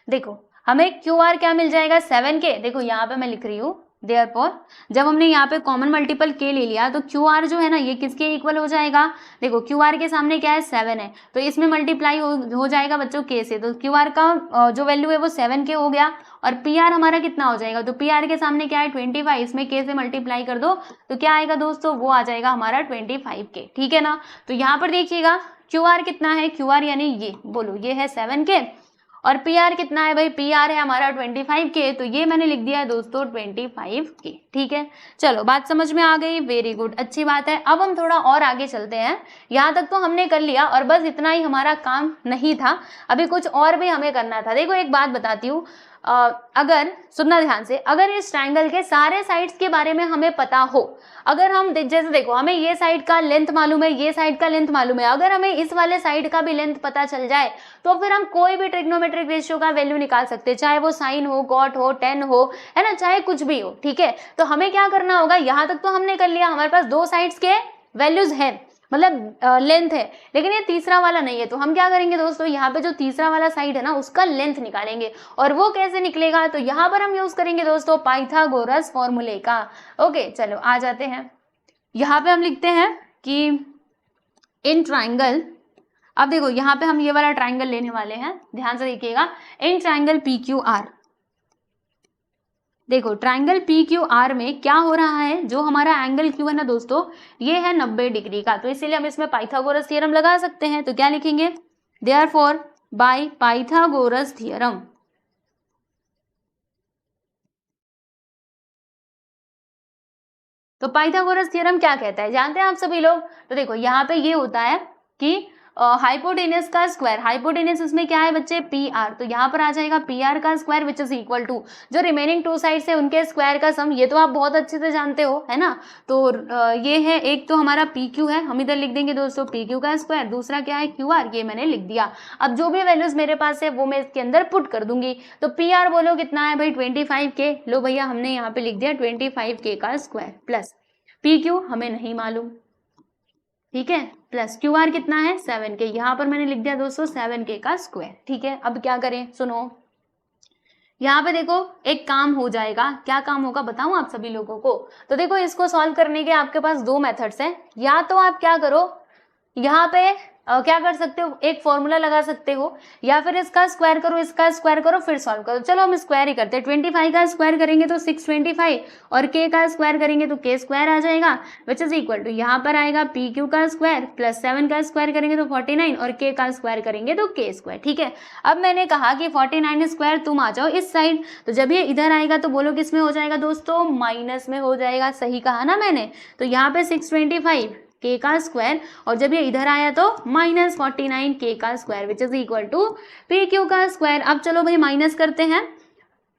Speaker 1: देखो, हमें क्यू आर क्या मिल जाएगा, 7 के। देखो यहाँ पे मैं लिख रही हूँ, देयरफॉर जब हमने यहाँ पे कॉमन मल्टीपल के ले लिया, तो क्यू आर जो है ना ये किसके इक्वल हो जाएगा, देखो क्यू आर के सामने क्या है, 7 है, तो इसमें मल्टीप्लाई हो जाएगा बच्चों के से, तो क्यू आर का जो वैल्यू है वो 7 के हो गया, और पी आर हमारा कितना हो जाएगा, तो पी आर के सामने क्या है 25, इसमें के से मल्टीप्लाई कर दो, तो क्या आएगा दोस्तों, वो आ जाएगा हमारा 25 के। ठीक है ना, तो यहाँ पर देखिएगा क्यू आर कितना है, क्यू आर यानी ये बोलो ये है 7 के, और पी आर कितना है भाई, पी आर है हमारा 25 के, तो ये मैंने लिख दिया है दोस्तों 25 के। ठीक है, चलो बात समझ में आ गई, वेरी गुड, अच्छी बात है। अब हम थोड़ा और आगे चलते हैं, यहाँ तक तो हमने कर लिया, और बस इतना ही हमारा काम नहीं था, अभी कुछ और भी हमें करना था। देखो एक बात बताती हूँ, अगर सुनना ध्यान से, अगर इस ट्रायंगल के सारे साइड्स के बारे में हमें पता हो, अगर हम जैसे देखो हमें ये साइड का लेंथ मालूम है, ये साइड का लेंथ मालूम है, अगर हमें इस वाले साइड का भी लेंथ पता चल जाए, तो फिर हम कोई भी ट्रिग्नोमेट्रिक रेशियो का वैल्यू निकाल सकते हैं, चाहे वो साइन हो, कॉट हो, टेन हो, है ना, चाहे कुछ भी हो। ठीक है, तो हमें क्या करना होगा, यहाँ तक तो हमने कर लिया, हमारे पास दो साइड्स के वैल्यूज हैं, मतलब लेंथ है, लेकिन ये तीसरा वाला नहीं है, तो हम क्या करेंगे दोस्तों, यहाँ पे जो तीसरा वाला साइड है ना उसका लेंथ निकालेंगे, और वो कैसे निकलेगा, तो यहाँ पर हम यूज करेंगे दोस्तों पाइथागोरस फॉर्मूले का। ओके चलो आ जाते हैं, यहाँ पे हम लिखते हैं कि इन ट्राइंगल, अब देखो यहाँ पे हम ये वाला ट्राइंगल लेने वाले हैं, ध्यान से देखिएगा, in triangle P Q R, देखो ट्राइंगल पी क्यू आर में क्या हो रहा है, जो हमारा एंगल क्यू है ना दोस्तों, ये है 90 डिग्री का, तो इसीलिए हम इसमें पाइथागोरस थ्योरम लगा सकते हैं। तो क्या लिखेंगे, देयरफॉर बाय पाइथागोरस थ्योरम, तो पाइथागोरस थ्योरम क्या कहता है जानते हैं आप सभी लोग। तो देखो यहाँ पे ये होता है कि हाइपोटेनियस का स्क्वायर, हाइपोटेनियस इसमें क्या है बच्चे पी आर, तो यहाँ पर आ जाएगा पी आर का square which is equal to जो रिमेनिंग टू साइड से उनके स्क्वायर का सम, ये तो आप बहुत अच्छे से जानते हो है ना। तो ये है एक तो हमारा पी क्यू है, हम इधर लिख देंगे दोस्तों पी क्यू का स्क्वायर, दूसरा क्या है क्यू आर, ये मैंने लिख दिया। अब जो भी वैल्यूज मेरे पास है वो मैं इसके अंदर पुट कर दूंगी। तो पी आर बोलो कितना है भाई 25K, लो भैया हमने यहाँ पे लिख दिया 25K का स्क्वायर प्लस पी क्यू हमें नहीं मालूम, ठीक है, प्लस क्यू आर कितना है 7K, यहाँ पर मैंने लिख दिया दोस्तों 7K का स्क्वायर, ठीक है। अब क्या करें सुनो, यहाँ पे देखो एक काम हो जाएगा, क्या काम होगा बताऊं आप सभी लोगों को। तो देखो इसको सॉल्व करने के आपके पास दो मेथड्स हैं, या तो आप क्या करो यहाँ पे क्या कर सकते हो, एक फॉर्मूला लगा सकते हो, या फिर इसका स्क्वायर करो, इसका स्क्वायर करो फिर सॉल्व करो। चलो हम स्क्वायर ही करते हैं, 25 का स्क्वायर करेंगे तो 625 और k का स्क्वायर करेंगे तो k स्क्वायर आ जाएगा विच इज इक्वल टू यहाँ पर आएगा पी क्यू का स्क्वायर प्लस 7 का स्क्वायर करेंगे तो 49 और k का स्क्वायर करेंगे तो k स्क्वायर, ठीक है। अब मैंने कहा कि 49 स्क्वायर तुम आ जाओ इस साइड, तो जब ये इधर आएगा तो बोलो किस में हो जाएगा दोस्तों, माइनस में हो जाएगा, सही कहा ना मैंने। तो यहाँ पे 625 k का स्क्वायर और जब ये इधर आया तो माइनस 49 k का square which is equal to P Q का स्क्वायर। अब चलो भाई माइनस करते हैं,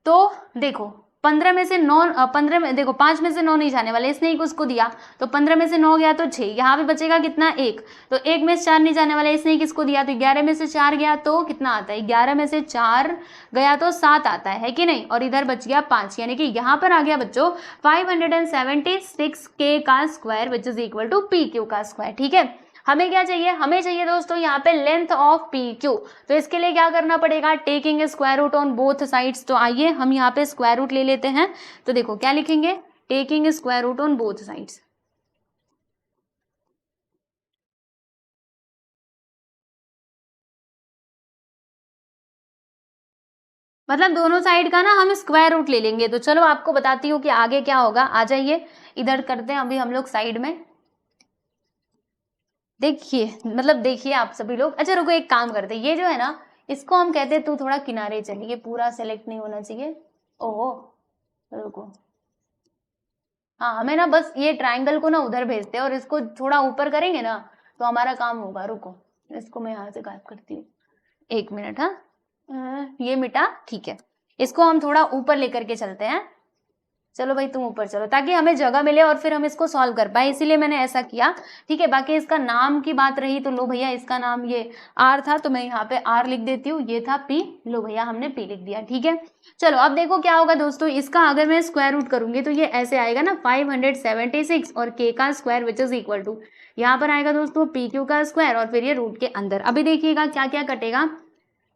Speaker 1: तो देखो 15 में से 9, 15 में देखो 5 में से 9 नहीं जाने वाले, इसने एक उसको दिया तो 15 में से 9 गया तो 6, यहाँ पे बचेगा कितना 1, तो 1 में से 4 नहीं जाने वाले, इसने किसको दिया तो 11 में से 4 गया तो कितना आता है, 11 में से 4 गया तो 7 आता है कि नहीं, और इधर बच गया 5, यानी कि यहाँ पर आ गया बच्चों 576K का square which is equal to P Q का स्क्वायर, ठीक है। हमें क्या चाहिए, हमें चाहिए दोस्तों यहाँ पे लेंथ ऑफ पी क्यू, तो इसके लिए क्या करना पड़ेगा, taking square root on both sides. तो आइए हम यहाँ पे स्क्वायर रूट ले लेते हैं, तो देखो क्या लिखेंगे, taking square root on both sides. मतलब दोनों साइड का ना हम स्क्वायर रूट ले लेंगे। तो चलो आपको बताती हूँ कि आगे क्या होगा, आ जाइए इधर करते हैं अभी हम लोग साइड में, देखिए मतलब देखिए आप सभी लोग। अच्छा रुको एक काम करते हैं, ये जो है ना इसको हम कहते हैं तू थोड़ा किनारे चलिए, पूरा सेलेक्ट नहीं होना चाहिए। ओहो रुको, हाँ हमें ना बस ये ट्रायंगल को ना उधर भेजते हैं और इसको थोड़ा ऊपर करेंगे ना तो हमारा काम होगा। रुको इसको मैं यहाँ से गायब करती हूँ, 1 मिनट। हाँ ये मिटा, ठीक है, इसको हम थोड़ा ऊपर लेकर के चलते हैं। चलो भाई तुम ऊपर चलो ताकि हमें जगह मिले और फिर हम इसको सॉल्व कर पाए, इसीलिए मैंने ऐसा किया, ठीक है। बाकी इसका नाम की बात रही तो लो भैया इसका नाम ये आर था तो मैं यहाँ पे आर लिख देती हूँ, ये था पी, लो भैया हमने पी लिख दिया, ठीक है। चलो अब देखो क्या होगा दोस्तों, इसका अगर मैं स्क्वायर रूट करूंगी तो ये ऐसे आएगा ना 576 और के का square which is equal to यहाँ पर आएगा दोस्तों पी क्यू का स्क्वायर और फिर ये रूट के अंदर। अभी देखिएगा क्या क्या कटेगा,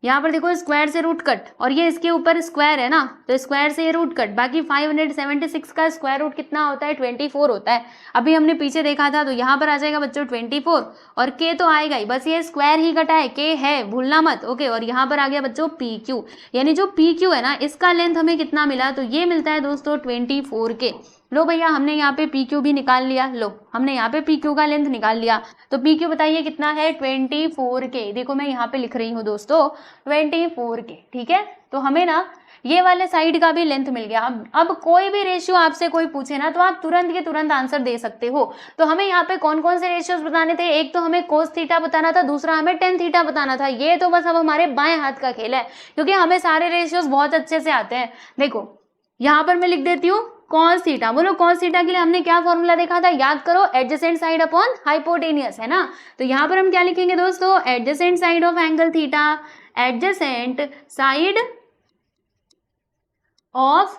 Speaker 1: यहाँ पर देखो स्क्वायर से रूट कट और ये इसके ऊपर स्क्वायर है ना तो स्क्वायर से ये रूट कट, बाकी 576 का स्क्वायर रूट कितना होता है 24 होता है। अभी हमने पीछे देखा था तो यहाँ पर आ जाएगा बच्चों 24 और के तो आएगा ही, बस ये स्क्वायर ही कटा है, के है भूलना मत, ओके। और यहाँ पर आ गया बच्चों पी क्यू, यानी जो पी क्यू है ना इसका लेंथ हमें कितना मिला तो ये मिलता है दोस्तों 24K। लो भैया हमने यहाँ पे पी क्यू भी निकाल लिया, लो हमने यहाँ पे पी क्यू का लेंथ निकाल लिया, तो पी क्यू बताइए कितना है 24K। देखो मैं यहाँ पे लिख रही हूँ दोस्तों 24K, ठीक है। तो हमें ना ये वाले साइड का भी लेंथ मिल गया। अब कोई भी रेशियो आपसे कोई पूछे ना तो आप तुरंत के तुरंत आंसर दे सकते हो। तो हमें यहाँ पे कौन कौन से रेशियोज बताने थे, एक तो हमें कोस थीटा बताना था, दूसरा हमें टेन थीटा बताना था। ये तो बस अब हमारे बाएं हाथ का खेल है क्योंकि हमें सारे रेशियोज बहुत अच्छे से आते हैं। देखो यहाँ पर मैं लिख देती हूँ कॉस थीटा, बोलो कॉस थीटा के लिए हमने क्या फॉर्मूला देखा था, याद करो, एडजेसेंट साइड अपॉन हाइपोटेनियस, है ना। तो यहाँ पर हम क्या लिखेंगे दोस्तों, adjacent side of angle theta, adjacent side of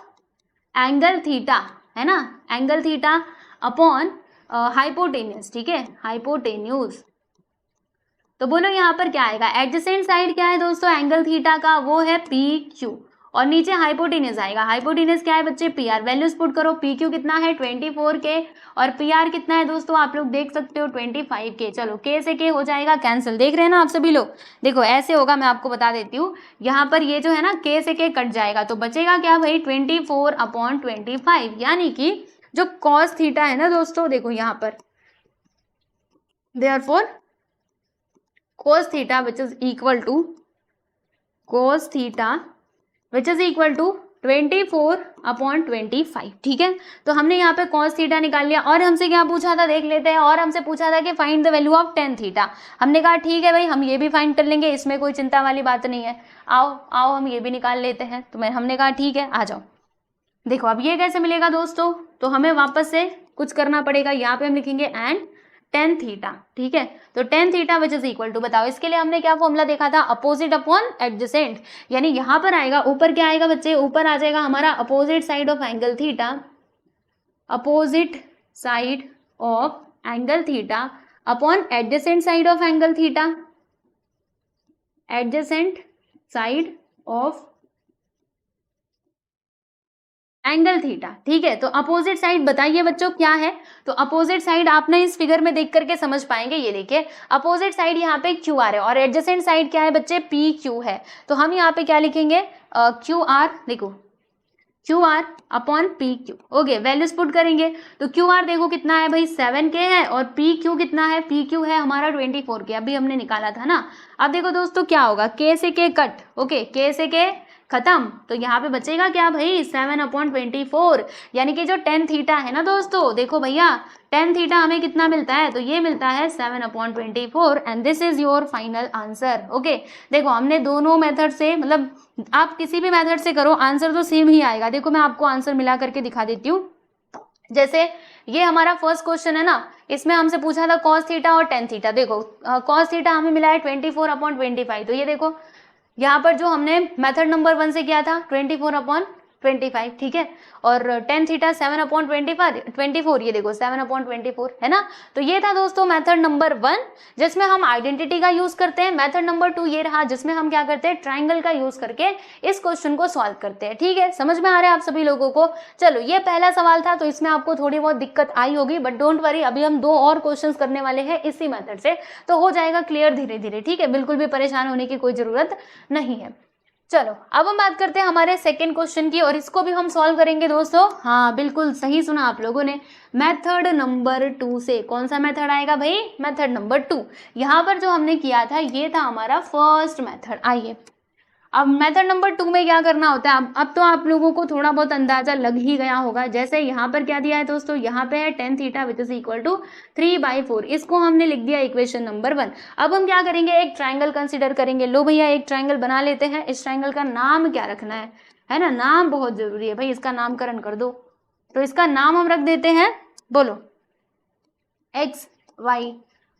Speaker 1: angle theta, है ना, एंगल थीटा अपॉन हाइपोटेनियस, ठीक है, हाइपोटेन्यूज। तो बोलो यहाँ पर क्या आएगा, एडजेसेंट साइड क्या है दोस्तों एंगल थीटा का, वो है पी क्यू और नीचे हाइपोटेनियस आएगा। हाइपोटेनियस क्या है बच्चे, पी आर। वैल्यूज पुट करो, पी क्यू कितना है 24K और पी आर कितना है दोस्तों आप लोग देख सकते हो 25K। चलो के से के हो जाएगा कैंसिल, देख रहे हैं ना आप सभी लोग। देखो ऐसे होगा, मैं आपको बता देती हूँ, यहाँ पर ये जो है ना के से के कट जाएगा तो बचेगा क्या भाई 24/25, यानी कि जो कॉस थीटा है ना दोस्तों, देखो यहाँ पर therefore cos theta which is equal to cos theta which is equal to 24/25, ठीक है। तो हमने यहाँ पे cos थीटा निकाल लिया और हमसे क्या पूछा था देख लेते हैं, और हमसे पूछा था कि find the value of tan theta. हमने कहा ठीक है भाई, हम ये भी फाइंड कर लेंगे, इसमें कोई चिंता वाली बात नहीं है। आओ आओ हम ये भी निकाल लेते हैं। तो हमने कहा ठीक है, आ जाओ। देखो अब ये कैसे मिलेगा दोस्तों, तो हमें वापस से कुछ करना पड़ेगा। यहाँ पे हम लिखेंगे एंड tan थीटा, ठीक है। तो tan theta which is equal to, बताओ इसके लिए हमने क्या फॉर्मूला देखा था, अपोजिट अपॉन एडजेसेंट। यानी यहाँ पर आएगा, ऊपर क्या आएगा बच्चे, ऊपर आ जाएगा हमारा opposite side of angle theta, opposite side of angle theta upon adjacent side of angle theta, adjacent side of angle theta, ठीक है। तो अपोजिट साइड बताइए बच्चों क्या है, तो अपोजिट साइड आप ना इस फिगर में देख करके समझ पाएंगे। ये देखिए अपोजिट साइड यहाँ पे क्यू आर है और एडजेसेंट साइड क्या है बच्चे, पी क्यू है। तो हम यहाँ पे क्या लिखेंगे, क्यू आर, देखो Q R upon P Q. Okay, values put करेंगे तो क्यू आर देखो कितना है भाई 7K है, और पी क्यू कितना है, पी क्यू है हमारा 24K, अभी हमने निकाला था ना। अब देखो दोस्तों क्या होगा, K से K कट, ओके K से K खत्म, तो यहाँ पे बचेगा क्या भाई 7/24, यानी कि जो tan थीटा है ना दोस्तों, देखो भैया tan थीटा हमें कितना मिलता है, तो ये मिलता है 7/24 and this is your final answer. Okay, देखो हमने दोनों मेथड से, मतलब आप किसी भी मेथड से करो आंसर तो सेम ही आएगा। देखो मैं आपको आंसर मिला करके दिखा देती हूँ। जैसे ये हमारा फर्स्ट क्वेश्चन है ना, इसमें हमसे पूछा था cos थीटा और tan थीटा। देखो cos थीटा हमें मिला है 24/25, तो ये देखो यहाँ पर जो हमने मेथड नंबर 1 से किया था 24/25, ठीक है, और tan थीटा 7/24, ये देखो 7/24 है ना। तो ये था दोस्तों मेथड नंबर 1 जिसमें हम आइडेंटिटी का यूज करते हैं। मेथड नंबर 2 ये रहा जिसमें हम क्या करते हैं, ट्राइंगल का यूज करके इस क्वेश्चन को सॉल्व करते हैं। ठीक है, समझ में आ रहा है आप सभी लोगों को। चलो ये पहला सवाल था, तो इसमें आपको थोड़ी बहुत दिक्कत आई होगी, बट डोंट वरी, अभी हम 2 और क्वेश्चन करने वाले हैं इसी मेथड से, तो हो जाएगा क्लियर धीरे धीरे। ठीक है, बिल्कुल भी परेशान होने की कोई जरूरत नहीं है। चलो अब हम बात करते हैं हमारे सेकंड क्वेश्चन की, और इसको भी हम सॉल्व करेंगे दोस्तों। हाँ बिल्कुल सही सुना आप लोगों ने, मेथड नंबर 2 से। कौन सा मेथड आएगा भाई, मेथड नंबर 2। यहाँ पर जो हमने किया था ये था हमारा फर्स्ट मेथड। आइए अब मेथड नंबर 2 में क्या करना होता है, अब तो आप लोगों को थोड़ा बहुत अंदाजा लग ही गया होगा। जैसे यहाँ पर क्या दिया है दोस्तों, यहाँ पे है tan theta which is equal to 3/4, इसको हमने लिख दिया इक्वेशन नंबर 1। अब हम क्या करेंगे, एक ट्राइंगल कंसिडर करेंगे। लो भैया एक ट्राइंगल बना लेते हैं। इस ट्राइंगल का नाम क्या रखना है ना, नाम बहुत जरूरी है भाई, इसका नामकरण कर दो। तो इसका नाम हम रख देते हैं, बोलो x y,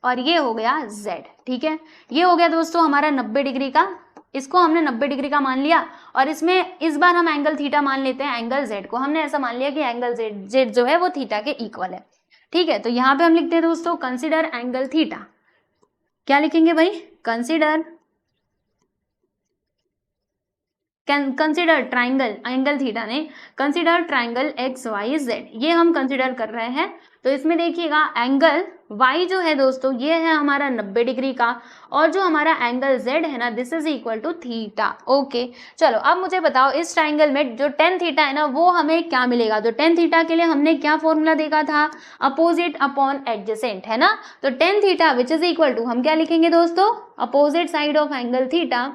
Speaker 1: और ये हो गया z। ठीक है, ये हो गया दोस्तों हमारा 90 डिग्री का, इसको हमने 90 डिग्री का मान लिया, और इसमें इस बार हम एंगल थीटा मान लेते हैं, एंगल z को हमने ऐसा मान लिया कि एंगल z जो है वो थीटा के इक्वल है। ठीक है, तो यहाँ पे हम लिखते हैं दोस्तों कंसिडर एंगल थीटा। क्या लिखेंगे भाई, कंसिडर ट्राइंगल, एंगल थीटा ने कंसिडर ट्राइंगल XYZ, ये हम कंसिडर कर रहे हैं। तो इसमें देखिएगा एंगल y जो है दोस्तों ये है हमारा 90 डिग्री का, और जो हमारा एंगल z है ना this is equal to theta. Okay, चलो अब मुझे बताओ इस ट्राइंगल में जो tan थीटा है ना वो हमें क्या मिलेगा। तो tan थीटा के लिए हमने क्या फॉर्मूला देखा था, अपोजिट अपॉन एडजेसेंट, है ना। तो tan theta which is equal to, हम क्या लिखेंगे दोस्तों, opposite side of angle theta,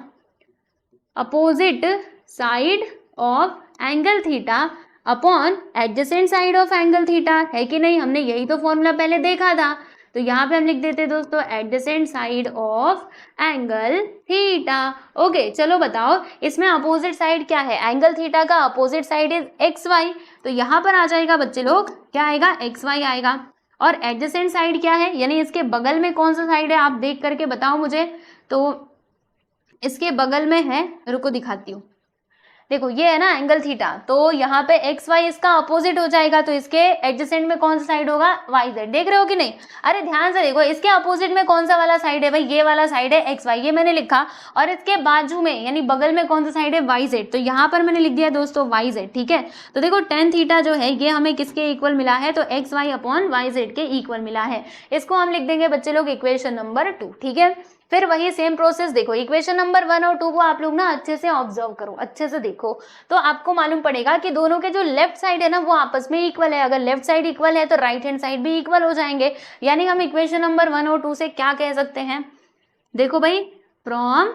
Speaker 1: opposite side of angle theta upon adjacent side of angle theta, है कि नहीं, हमने यही तो फॉर्मूला पहले देखा था। तो यहाँ पे हम लिख देते दोस्तों adjacent side of angle theta. Okay, चलो बताओ इसमें अपोजिट साइड क्या है, एंगल थीटा का अपोजिट साइड इज XY, तो यहाँ पर आ जाएगा बच्चे लोग, क्या आएगा, XY आएगा। और एडजेसेंट साइड क्या है, यानी इसके बगल में कौन सा साइड है, आप देख करके बताओ मुझे। तो इसके बगल में है, रुको दिखाती हूँ, देखो ये है ना एंगल थीटा, तो यहाँ पे XY इसका अपोजिट हो जाएगा, तो इसके एडजेसेंट में कौन सा साइड होगा, YZ। देख रहे हो कि नहीं, अरे ध्यान से देखो, इसके अपोजिट में कौन सा वाला साइड है भाई, ये वाला साइड है XY, ये मैंने लिखा, और इसके बाजू में यानी बगल में कौन सा साइड है, YZ, तो यहाँ पर मैंने लिख दिया दोस्तों YZ। ठीक है, तो देखो tan थीटा जो है ये हमें किसके इक्वल मिला है, तो XY अपॉन YZ के इक्वल मिला है। इसको हम लिख देंगे बच्चे लोग इक्वेशन नंबर 2। ठीक है, फिर वही सेम प्रोसेस, देखो इक्वेशन नंबर 1 और 2 को आप लोग ना अच्छे से ऑब्जर्व करो, अच्छे से देखो, तो आपको मालूम पड़ेगा कि दोनों के जो लेफ्ट साइड है ना वो आपस में इक्वल है। अगर लेफ्ट साइड इक्वल है तो राइट हैंड साइड भी इक्वल हो जाएंगे, यानी हम इक्वेशन नंबर 1 और 2 से क्या कह सकते हैं, देखो भाई फ्रॉम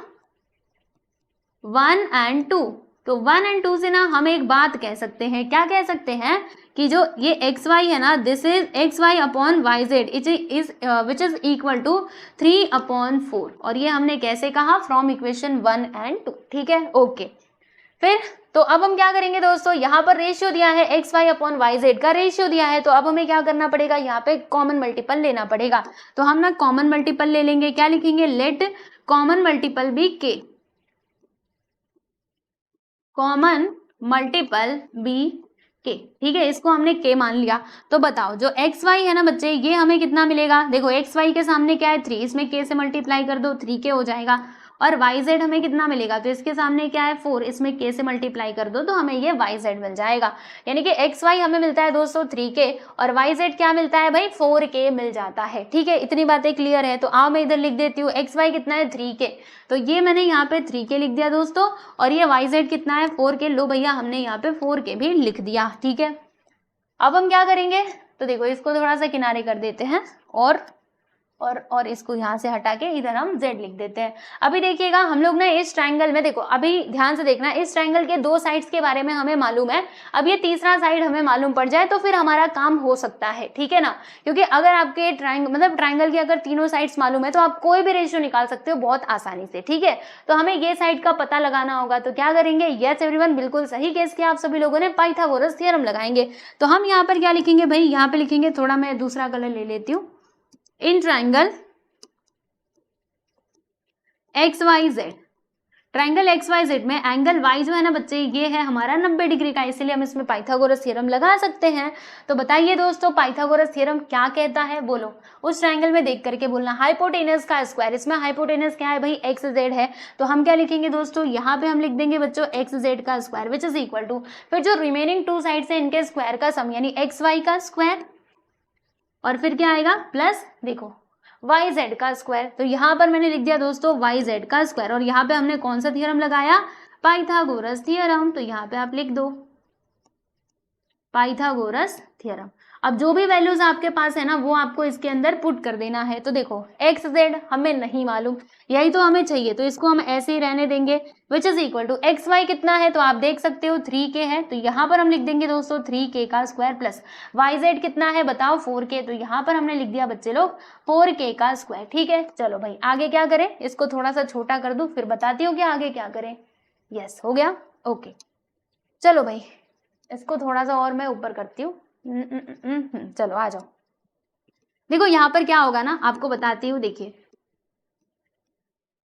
Speaker 1: 1 and 2 तो 1 एंड 2 से ना हम एक बात कह सकते हैं, क्या कह सकते हैं कि जो ये एक्स वाई है ना, this is X Y upon Y Z which is equal to 3/4। और ये हमने कैसे कहा, फ्रॉम इक्वेशन 1 एंड 2। ठीक है, ओके। फिर तो अब हम क्या करेंगे दोस्तों, यहाँ पर रेशियो दिया है X Y upon Y Z का रेशियो दिया है, तो अब हमें क्या करना पड़ेगा, यहाँ पे कॉमन मल्टीपल लेना पड़ेगा। तो हम ना कॉमन मल्टीपल ले लेंगे, क्या लिखेंगे, लेट कॉमन मल्टीपल बी के, कॉमन मल्टीपल बी के। ठीक है, इसको हमने के मान लिया। तो बताओ जो एक्स वाई है ना बच्चे, ये हमें कितना मिलेगा, देखो एक्स वाई के सामने क्या है 3, इसमें के से मल्टीप्लाई कर दो 3k हो जाएगा। और वाई जेड हमें कितना मिलेगा, तो इसके सामने क्या है 4, इसमें के से मल्टीप्लाई कर दो तो हमें ये वाई जेड मिल जाएगा। यानी कि एक्स वाई हमें मिलता है दोस्तों 3k और वाई जेड क्या मिलता है भाई 4k मिल जाता है। ठीक है, इतनी बातें क्लियर है। तो आओ मैं इधर लिख देती हूँ, एक्स वाई कितना है 3k, तो ये मैंने यहाँ पे 3k लिख दिया दोस्तों, और ये वाई जेड कितना है 4k। लो भैया हमने यहाँ पे 4k भी लिख दिया। ठीक है, अब हम क्या करेंगे, तो देखो इसको थोड़ा सा किनारे कर देते हैं और इसको यहाँ से हटा के इधर हम z लिख देते हैं। अभी देखिएगा हम लोग ना इस ट्रायंगल में, देखो अभी ध्यान से देखना, इस ट्रायंगल के 2 साइड्स के बारे में हमें मालूम है। अब ये तीसरा साइड हमें मालूम पड़ जाए तो फिर हमारा काम हो सकता है। ठीक है ना, क्योंकि अगर आपके ट्रायंगल के अगर तीनों साइड्स मालूम है तो आप कोई भी रेशियो निकाल सकते हो बहुत आसानी से। ठीक है, तो हमें ये साइड का पता लगाना होगा, तो क्या करेंगे, यस एवरीवन, बिल्कुल सही केस किया आप सभी लोगों ने, पाइथागोरस थ्योरम लगाएंगे। तो हम यहाँ पर क्या लिखेंगे भाई, यहाँ पे लिखेंगे, थोड़ा मैं दूसरा कलर ले लेती हूँ, in triangle X Y Z, triangle X Y Z में एंगल वाई जो है ना बच्चे, ये है हमारा 90 डिग्री का, इसलिए हम इसमें पाइथागोरस थ्योरम लगा सकते हैं। तो बताइए दोस्तों पाइथागोरस थ्योरम क्या कहता है, बोलो उस ट्रायंगल में देख करके बोलना। हाइपोटेनस का स्क्वायर, इसमें हाइपोटेनस क्या है भाई एक्स जेड है, तो हम क्या लिखेंगे दोस्तों, यहाँ पे हम लिख देंगे बच्चों एक्स जेड का square which is equal to, फिर जो रिमेनिंग 2 साइड है इनके स्क्वायर का सम यानी एक्स वाई का स्क्वायर, और फिर क्या आएगा प्लस देखो वाई जेड का स्क्वायर। तो यहाँ पर मैंने लिख दिया दोस्तों वाई जेड का स्क्वायर, और यहाँ पे हमने कौन सा थ्योरम लगाया, पाइथागोरस थ्योरम। तो यहाँ पे आप लिख दो पाइथागोरस थ्योरम। अब जो भी वैल्यूज आपके पास है ना वो आपको इसके अंदर पुट कर देना है। तो देखो एक्स जेड हमें नहीं मालूम, यही तो हमें चाहिए, तो इसको हम ऐसे ही रहने देंगे, which is equal to X Y कितना है, तो आप देख सकते हो 3k है, तो यहाँ पर हम लिख देंगे दोस्तों 3k का स्क्वायर, प्लस वाई जेड कितना है बताओ 4k, तो यहाँ पर हमने लिख दिया बच्चे लोग 4k का स्क्वायर। ठीक है, चलो भाई आगे क्या करें, इसको थोड़ा सा छोटा कर दूं फिर बताती हूँ कि आगे क्या करें। यस हो गया, ओके। चलो भाई इसको थोड़ा सा और मैं ऊपर करती हूँ, चलो आ जाओ। देखो यहाँ पर क्या होगा ना, आपको बताती हूँ, देखिए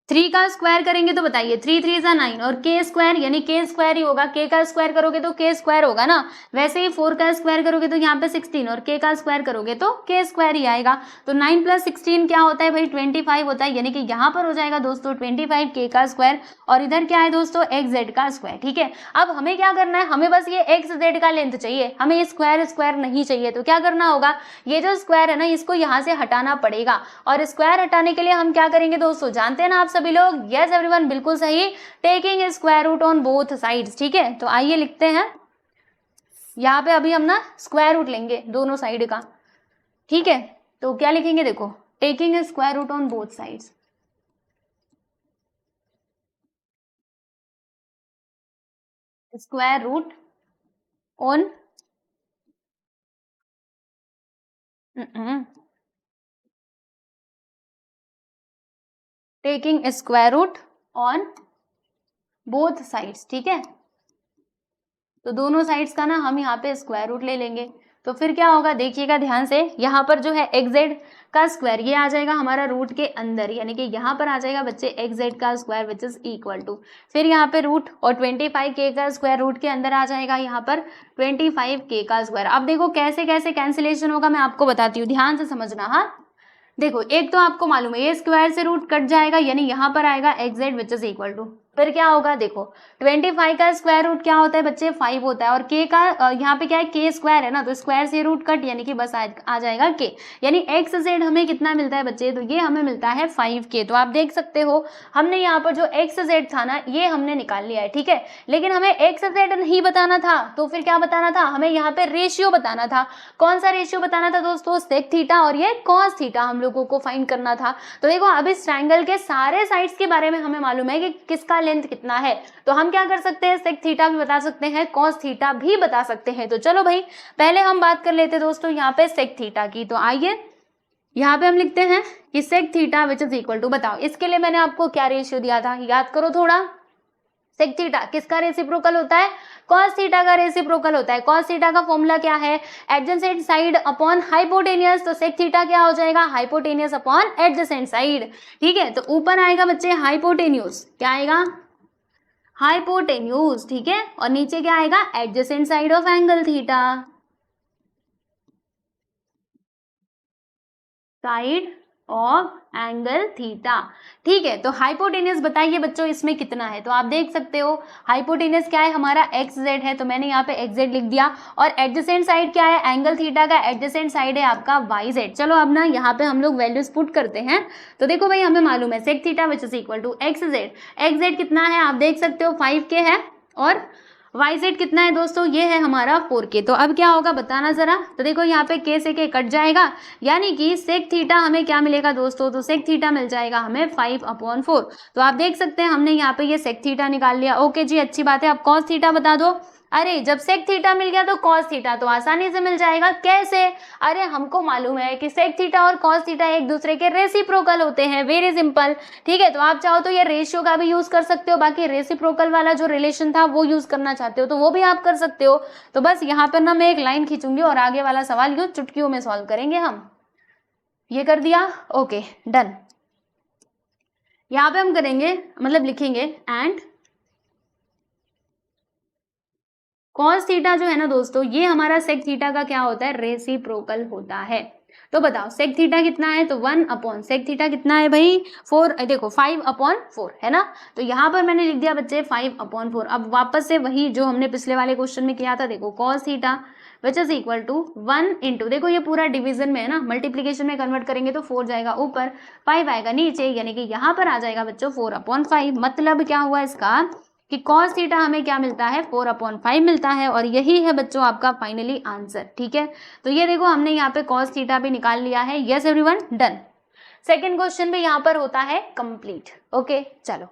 Speaker 1: 3 का स्क्वायर करेंगे तो बताइए 3 3 जा 9, और k स्क्वायर यानी k स्क्वायर ही होगा, k का स्क्वायर करोगे तो k स्क्वायर होगा ना। वैसे ही 4 का स्क्वायर करोगे तो यहाँ पे 16, और k का स्क्वायर करोगे तो k स्क्वायर ही आएगा। तो 9 + 16 क्या होता है भाई 25 होता है, यानी कि यहाँ पर हो जाएगा दोस्तों 25 k का स्क्वायर, और इधर क्या है दोस्तों एक्स जेड का स्क्वायर। ठीक है, अब हमें क्या करना है, हमें बस ये एक्स जेड का लेंथ चाहिए, हमें ये स्क्वायर नहीं चाहिए। तो क्या करना होगा, ये जो स्क्वायर है ना इसको यहाँ से हटाना पड़ेगा, और स्क्वायर हटाने के लिए हम क्या करेंगे दोस्तों, जानते हैं ना आप सभी लोग, यस एवरीवन बिल्कुल सही, taking square root on both sides. ठीक है, तो आइए लिखते हैं, यहाँ पे अभी हम ना स्क्वायर रूट लेंगे दोनों साइड का। ठीक है, तो क्या लिखेंगे, देखो taking square root on both sides, square root on taking square root on both sides. ठीक है, तो दोनों साइड्स का ना हम यहाँ पे स्क्वायर रूट ले लेंगे। तो फिर क्या होगा देखिएगा ध्यान से, यहाँ पर जो है एक्स जेड का स्क्वायर ये आ जाएगा हमारा रूट के अंदर, यानी कि यहाँ पर आ जाएगा बच्चे एक्स जेड का square which is equal to, फिर यहाँ पे रूट, और 25k का स्क्वायर रूट के अंदर आ जाएगा यहाँ पर 25k का स्क्वायर। अब देखो कैसे कैसे कैंसिलेशन होगा मैं आपको बताती हूँ, ध्यान से समझना। हाँ देखो एक तो आपको मालूम है ये स्क्वायर से रूट कट जाएगा, यानी यहाँ पर आएगा X Z which is equal to, फिर क्या होगा देखो 25 का स्क्वायर रूट क्या होता है बच्चे 5 होता है, और k का यहाँ पे क्या है k स्क्वायर है ना, तो स्क्वायर से रूट कट यानी कि बस आ जाएगा k, यानी एक्स जेड हमें कितना मिलता है बच्चे, तो ये हमें मिलता है 5k। तो आप देख सकते हो हमने यहाँ पर जो एक्स जेड था ना ये हमने निकाल लिया है। ठीक है, लेकिन हमें एक्स जेड नहीं बताना था, तो फिर क्या बताना था, हमें यहाँ पे रेशियो बताना था। कौन सा रेशियो बताना था दोस्तों, सेक थीटा और ये कॉस थीटा हम लोगों को फाइंड करना था। तो देखो अब इस ट्रायंगल के सारे साइड्स के बारे में हमें मालूम है कि किसका लेंथ कितना है, तो हम क्या कर सकते हैं, सेक थीटा भी बता सकते हैं, कॉस थीटा भी बता सकते हैं। तो चलो भाई पहले हम बात कर लेते हैं दोस्तों यहाँ पे सेक थीटा की। तो आइए यहाँ पे हम लिखते हैं कि sec theta which is equal to, बताओ इसके लिए मैंने आपको क्या रेशियो दिया था, याद करो थोड़ा। सेक थीटा किसका रेसिप्रोकल होता है, कॉस थीटा का रेसिप्रोकल होता है। कॉस थीटा का फॉर्मूला क्या है, एडजेसेंट साइड अपॉन हाइपोटेनियस, तो सेक थीटा क्या हो जाएगा, हाइपोटेनियस अपॉन एडजेसेंट साइड। ठीक है, तो ऊपर आएगा बच्चे हाइपोटेन्यूज, क्या आएगा, हाइपोटेन्यूज। ठीक है, और नीचे क्या आएगा, adjacent side of angle theta, side of angle theta. ठीक है, तो हाइपोटेनियस बताइए बच्चों इसमें कितना है, तो आप देख सकते हो हाइपोटेनियस क्या है हमारा एक्स जेड है, तो मैंने यहाँ पे एक्स जेड लिख दिया। और एडजेसेंट साइड क्या है, एंगल थीटा का एडजेसेंट साइड है आपका वाई जेड। चलो अब ना यहाँ पे हम लोग वैल्यूज पुट करते हैं। तो देखो भाई हमें मालूम है sec theta which is equal to X Z कितना है, आप देख सकते हो 5K है, और वाई जेड कितना है दोस्तों, ये है हमारा 4K। तो अब क्या होगा बताना जरा, तो देखो यहाँ पे K से K कट जाएगा, यानी कि सेक थीटा हमें क्या मिलेगा दोस्तों, तो सेक थीटा मिल जाएगा हमें 5/4। तो आप देख सकते हैं हमने यहाँ पे ये सेक थीटा निकाल लिया। ओके जी, अच्छी बात है। अब कॉस थीटा बता दो। अरे जब सेक थीटा मिल गया तो कॉस थीटा तो आसानी से मिल जाएगा, कैसे, अरे हमको मालूम है कि सेक थीटा और कॉस थीटा एक दूसरे के रेसिप्रोकल होते हैं, वेरी सिंपल। ठीक है, तो आप चाहो तो ये रेशियो का भी यूज कर सकते हो, बाकी रेसिप्रोकल वाला जो रिलेशन था वो यूज करना चाहते हो तो वो भी आप कर सकते हो। तो बस यहाँ पर ना मैं एक लाइन खींचूंगी और आगे वाला सवाल यूं चुटकियों में सॉल्व करेंगे हम। ये कर दिया, ओके डन। यहाँ पे हम करेंगे, मतलब लिखेंगे एंड कॉस थीटा जो है ना दोस्तों, ये हमारा सेक थीटा का क्या होता है, रेसिप्रोकल होता है। तो बताओ सेक थीटा कितना है, तो 1 अपॉन सेक थीटा कितना है भाई 4, देखो 5/4 है ना। तो यहाँ पर मैंने लिख दिया बच्चे 5/4। अब वापस से वही जो हमने पिछले वाले क्वेश्चन में किया था, देखो cos theta which is equal to 1 into, देखो ये पूरा डिवीजन में है ना, मल्टीप्लीकेशन में कन्वर्ट करेंगे तो 4 जाएगा ऊपर, 5 आएगा नीचे, यानी कि यहाँ पर आ जाएगा बच्चों 4/5। मतलब क्या हुआ इसका कि cos थीटा हमें क्या मिलता है, 4/5 मिलता है, और यही है बच्चों आपका फाइनली आंसर। ठीक है, तो ये देखो हमने यहाँ पे cos थीटा भी निकाल लिया है। Yes everyone, done. Second question भी यहाँ पर होता है कंप्लीट। ओके चलो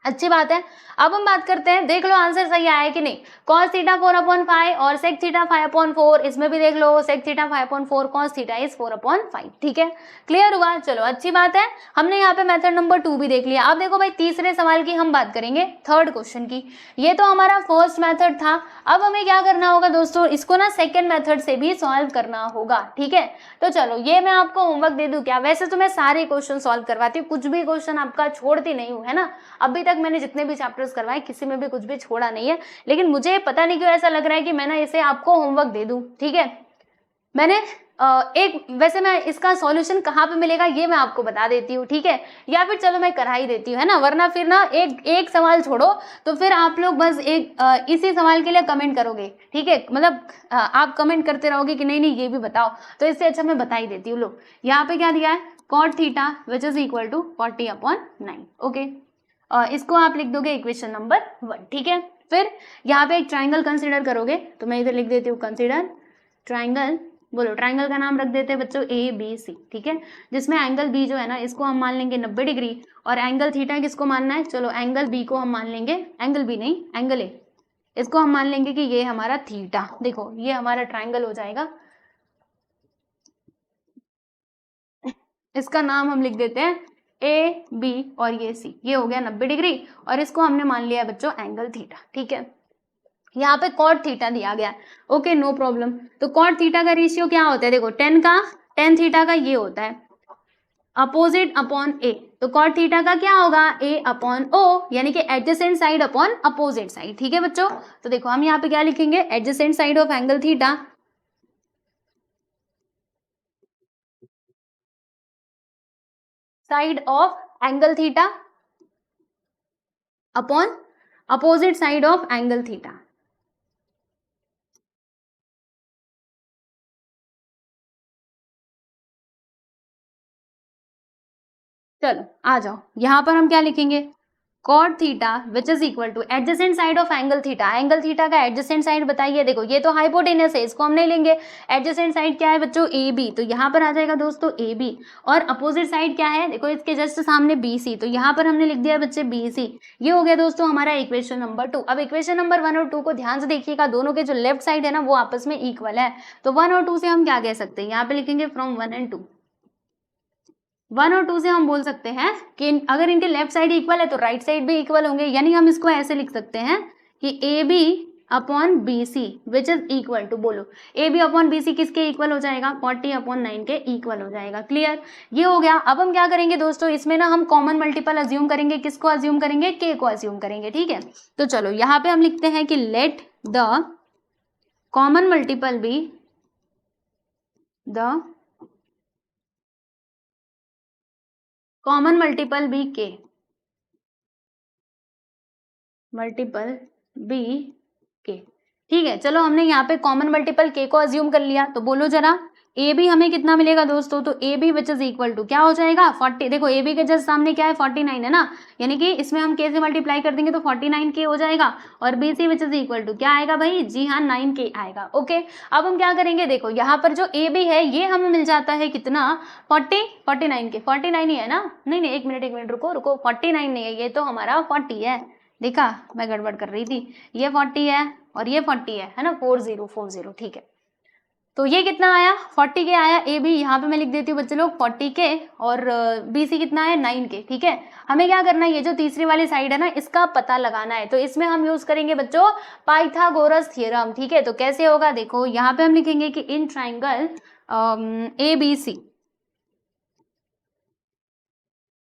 Speaker 1: अच्छी बात है। अब हम बात करते हैं, देख लो आंसर सही आया है कि नहीं। cos थीटा 4/5 और sec थीटा 5/4, इसमें भी देख लो sec theta 5/4, cos theta is 4/5। ठीक है, क्लियर हुआ, चलो अच्छी बात है। हमने यहाँ पे मेथड नंबर 2 भी देख लिया। अब देखो भाई तीसरे सवाल की हम बात करेंगे, थर्ड क्वेश्चन की। ये तो हमारा फर्स्ट मेथड था, अब हमें क्या करना होगा दोस्तों, इसको ना सेकेंड मेथड से भी सॉल्व करना होगा। ठीक है, तो चलो ये मैं आपको होमवर्क दे दूं क्या, वैसे तो मैं सारे क्वेश्चन सॉल्व करवाती हूँ, कुछ भी क्वेश्चन आपका छोड़ती नहीं हूँ, है ना। अभी तक मैंने जितने भी चैप्टर्स करवाए किसी में भी कुछ भी छोड़ा नहीं है, लेकिन मुझे पता नहीं क्यों ऐसा लग रहा है कि मैं ना इसे आपको होमवर्क दे दूं। ठीक है, मैंने एक, वैसे मैं इसका सॉल्यूशन कहाँ पे मिलेगा ये मैं आपको बता देती हूँ। ठीक है, या फिर चलो मैं करा ही देती हूँ, है ना, वरना फिर ना एक सवाल छोड़ो तो फिर आप लोग बस इसी सवाल के लिए कमेंट करोगे। ठीक है, मतलब आप कमेंट करते रहोगे कि नहीं नहीं ये भी बताओ, तो इससे अच्छा मैं बता ही देती हूँ। लोग यहाँ पे क्या दिया है, cot theta which is equal to 40/9। Okay, इसको आप लिख दोगे इक्वेशन नंबर 1। ठीक है, फिर यहाँ पे एक ट्राइंगल कंसिडर करोगे, तो मैं इधर लिख देती हूँ कंसिडर ट्राइंगल, बोलो ट्राइंगल का नाम रख देते हैं बच्चों ABC। ठीक है, जिसमें एंगल B जो है ना इसको हम मान लेंगे 90 डिग्री, और एंगल थीटा किसको मानना है, चलो एंगल B को हम मान लेंगे, एंगल B नहीं एंगल A, इसको हम मान लेंगे कि ये हमारा थीटा। देखो ये हमारा ट्राइंगल हो जाएगा, इसका नाम हम लिख देते हैं AB और ये C, ये हो गया 90 डिग्री, और इसको हमने मान लिया है बच्चों एंगल थीटा। ठीक है, यहाँ पे cot थीटा दिया गया है। Okay no problem. तो cot थीटा का रेशियो क्या होता है, देखो tan थीटा का ये होता है अपोजिट अपॉन A, तो cot थीटा का क्या होगा A/O, यानी कि adjacent side upon opposite side. ठीक है बच्चों, तो देखो हम यहाँ पे क्या लिखेंगे, adjacent side of angle theta side of angle theta upon opposite side of angle theta. चलो आ जाओ, यहां पर हम क्या लिखेंगे, cot theta which is equal to adjacent side of angle theta. Angle theta का एडजेसेंट साइड बताइए। देखो ये तो हाइपोटेनस है, इसको हम नहीं लेंगे। एडजेसेंट साइड क्या है बच्चों, ए बी, तो यहाँ पर आ जाएगा दोस्तों ए बी। और अपोजिट साइड क्या है, देखो इसके जस्ट सामने बी सी, तो यहाँ पर हमने लिख दिया बच्चे बी सी। ये हो गया दोस्तों हमारा इक्वेशन नंबर 2। अब इक्वेशन नंबर 1 और 2 को ध्यान से देखिएगा, दोनों के जो लेफ्ट साइड है ना वो आपस में इक्वल है। तो 1 और 2 से हम क्या कह सकते हैं, यहाँ पे लिखेंगे फ्रॉम 1 and 2। 1 और 2 से हम बोल सकते हैं कि अगर इनके लेफ्ट साइड इक्वल है तो राइट साइड भी इक्वल होंगे। यानी हम इसको ऐसे लिख सकते हैं कि A B upon B C which is equal to, बोलो A B upon B C किसके इक्वल हो जाएगा, 40/9 के इक्वल हो जाएगा। क्लियर, ये हो गया। अब हम क्या करेंगे दोस्तों, इसमें ना हम कॉमन मल्टीपल अज्यूम करेंगे। किसको अज्यूम करेंगे, के को अज्यूम करेंगे। ठीक है, तो चलो यहाँ पे हम लिखते हैं कि let the common multiple be the common multiple be k, multiple be के। ठीक है, चलो हमने यहाँ पे कॉमन मल्टीपल के को अज्यूम कर लिया। तो बोलो जरा ए बी हमें कितना मिलेगा दोस्तों, तो A B which is equal to क्या हो जाएगा 40। देखो ए बी के जस्ट सामने क्या है 49 है ना, यानी कि इसमें हम के से मल्टीप्लाई कर देंगे तो 49 के हो जाएगा। और B C which is equal to क्या आएगा भाई, जी हाँ 9 के आएगा। ओके, अब हम क्या करेंगे, देखो यहाँ पर जो ए बी है ये हमें मिल जाता है कितना 49 के, 49 ही है ना, नहीं एक मिनट रुको 49 नहीं है, ये तो हमारा 40 है। देखा मैं गड़बड़ कर रही थी, ये 40 है और ये 40 है ना, 4040। ठीक है, तो ये कितना आया 40 के आया ए बी। यहाँ पे मैं लिख देती हूँ बच्चे लोग 40 के, और बी सी कितना है 9 के। ठीक है, हमें क्या करना है, ये जो तीसरी वाली साइड है ना इसका पता लगाना है। तो इसमें हम यूज करेंगे बच्चों पाइथागोरस थ्योरम। ठीक है, तो कैसे होगा, देखो यहाँ पे हम लिखेंगे कि in triangle A B C,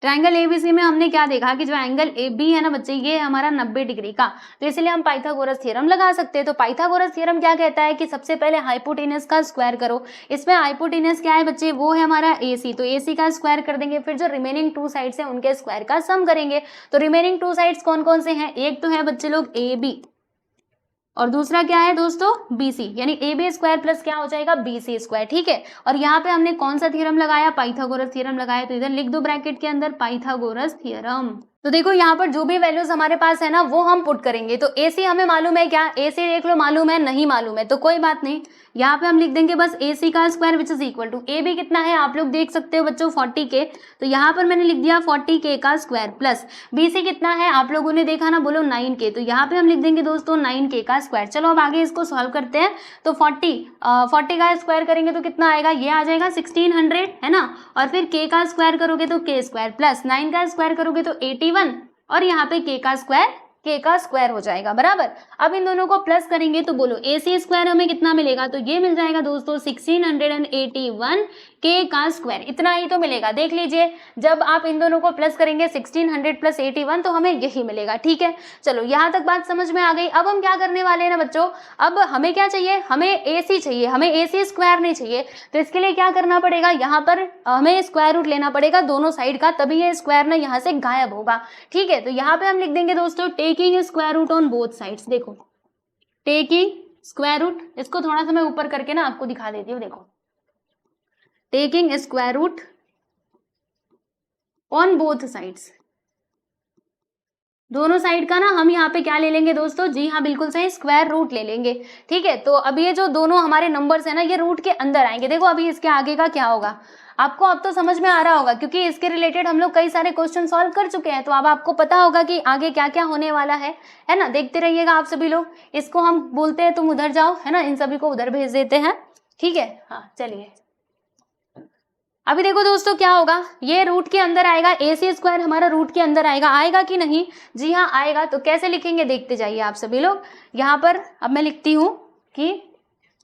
Speaker 1: triangle ABC में हमने क्या देखा कि जो एंगल ए बी है ना बच्चे, ये हमारा 90 डिग्री का, तो इसलिए हम पाइथागोरस थ्योरम लगा सकते हैं। तो पाइथागोरस थ्योरम क्या कहता है कि सबसे पहले हाइपोटेनस का स्क्वायर करो। इसमें हाइपोटेनस क्या है बच्चे, वो है हमारा एसी, तो एसी का स्क्वायर कर देंगे। फिर जो रिमेनिंग 2 साइड्स हैं उनके स्क्वायर का सम करेंगे। तो रिमेनिंग 2 साइड्स कौन कौन से हैं, एक तो है बच्चे लोग ए बी और दूसरा क्या है दोस्तों बी सी, यानी ए बी स्क्वायर प्लस क्या हो जाएगा बी सी स्क्वायर। ठीक है, और यहाँ पे हमने कौन सा थ्योरम लगाया, पाइथागोरस थ्योरम लगाया। तो इधर लिख दो ब्रैकेट के अंदर पाइथागोरस थ्योरम। तो देखो यहाँ पर जो भी वैल्यूज हमारे पास है ना वो हम पुट करेंगे। तो ए सी हमें मालूम है क्या, ए सी देख लो मालूम है, नहीं मालूम है तो कोई बात नहीं, यहाँ पे हम लिख देंगे बस ए सी का square which is equal to, A B कितना है आप लोग देख सकते हो बच्चों 40 के, तो यहाँ पर मैंने लिख दिया 40 के का स्क्वायर, प्लस बी सी कितना है आप लोगों ने देखा ना, बोलो 9 के, तो यहाँ पे हम लिख देंगे दोस्तों 9 के का स्क्वायर। चलो अब आगे इसको सॉल्व करते हैं। तो 40 का स्क्वायर करेंगे तो कितना आएगा, ये आ जाएगा 1600 है ना, और फिर के का स्क्वायर करोगे तो के स्क्वायर, प्लस 9 का स्क्वायर करोगे तो 81, और यहाँ पे के का स्क्वायर हो जाएगा बराबर। अब इन दोनों को प्लस करेंगे तो बोलो ए सी स्क्वायर हमें कितना मिलेगा, तो ये मिल जाएगा दोस्तों 1681 के का स्क्वायर, इतना ही तो मिलेगा। देख लीजिए जब आप इन दोनों को प्लस करेंगे 1600 प्लस 81 तो हमें यही मिलेगा। ठीक है, चलो यहाँ तक बात समझ में आ गई। अब हम क्या करने वाले हैं ना बच्चों, अब हमें क्या चाहिए, हमें ए सी चाहिए, हमें ए सी स्क्वायर नहीं चाहिए। तो इसके लिए क्या करना पड़ेगा, यहाँ पर हमें स्क्वायर रूट लेना पड़ेगा दोनों साइड का, तभी ये स्क्वायर ना यहाँ से गायब होगा। ठीक है, तो यहाँ पे हम लिख देंगे दोस्तों taking square root on both sides. देखो टेकिंग स्क्वायर रूट, इसको थोड़ा सा मैं ऊपर करके ना आपको दिखा देती हूँ। देखो taking square root on both sides, दोनों साइड का ना हम यहाँ पे क्या ले लेंगे दोस्तों, जी हाँ बिल्कुल सही स्क्वायर रूट ले लेंगे। ठीक है, तो अब ये जो दोनों हमारे नंबर्स है ना ये रूट के अंदर आएंगे। देखो अभी इसके आगे का क्या होगा आपको अब तो समझ में आ रहा होगा, क्योंकि इसके रिलेटेड हम लोग कई सारे क्वेश्चन सॉल्व कर चुके हैं, तो अब आपको पता होगा कि आगे क्या क्या होने वाला है ना। देखते रहिएगा आप सभी लोग, इसको हम बोलते हैं तुम उधर जाओ है ना, इन सभी को उधर भेज देते हैं। ठीक है, हाँ चलिए अभी देखो दोस्तों क्या होगा, ये रूट के अंदर आएगा, ए सी स्क्वायर हमारा रूट के अंदर आएगा कि नहीं, जी हाँ आएगा। तो कैसे लिखेंगे देखते जाइए आप सभी लोग। यहाँ पर अब मैं लिखती हूँ कि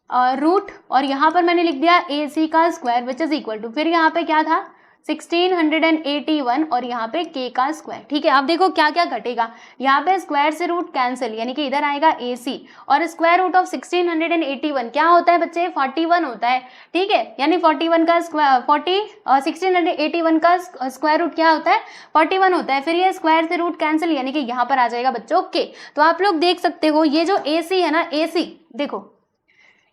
Speaker 1: रूट, और यहाँ पर मैंने लिख दिया ए सी का square which is equal to, फिर यहाँ पे क्या था 1681 और यहाँ पे के का स्क्वायर। ठीक है, अब देखो क्या क्या घटेगा, यहाँ पे स्क्वायर से रूट कैंसिल, यानी कि इधर आएगा ए सी, और स्क्वायर रूट ऑफ 1681 क्या होता है बच्चे 41 होता है। ठीक है, यानी 41 का स्क्वायर 1681 का स्क्वायर रूट क्या होता है 41 होता है। फिर ये स्क्वायर से रूट कैंसिल, यानी कि यहाँ पर आ जाएगा बच्चों के। तो आप लोग देख सकते हो ये जो ए सी है ना, ए सी देखो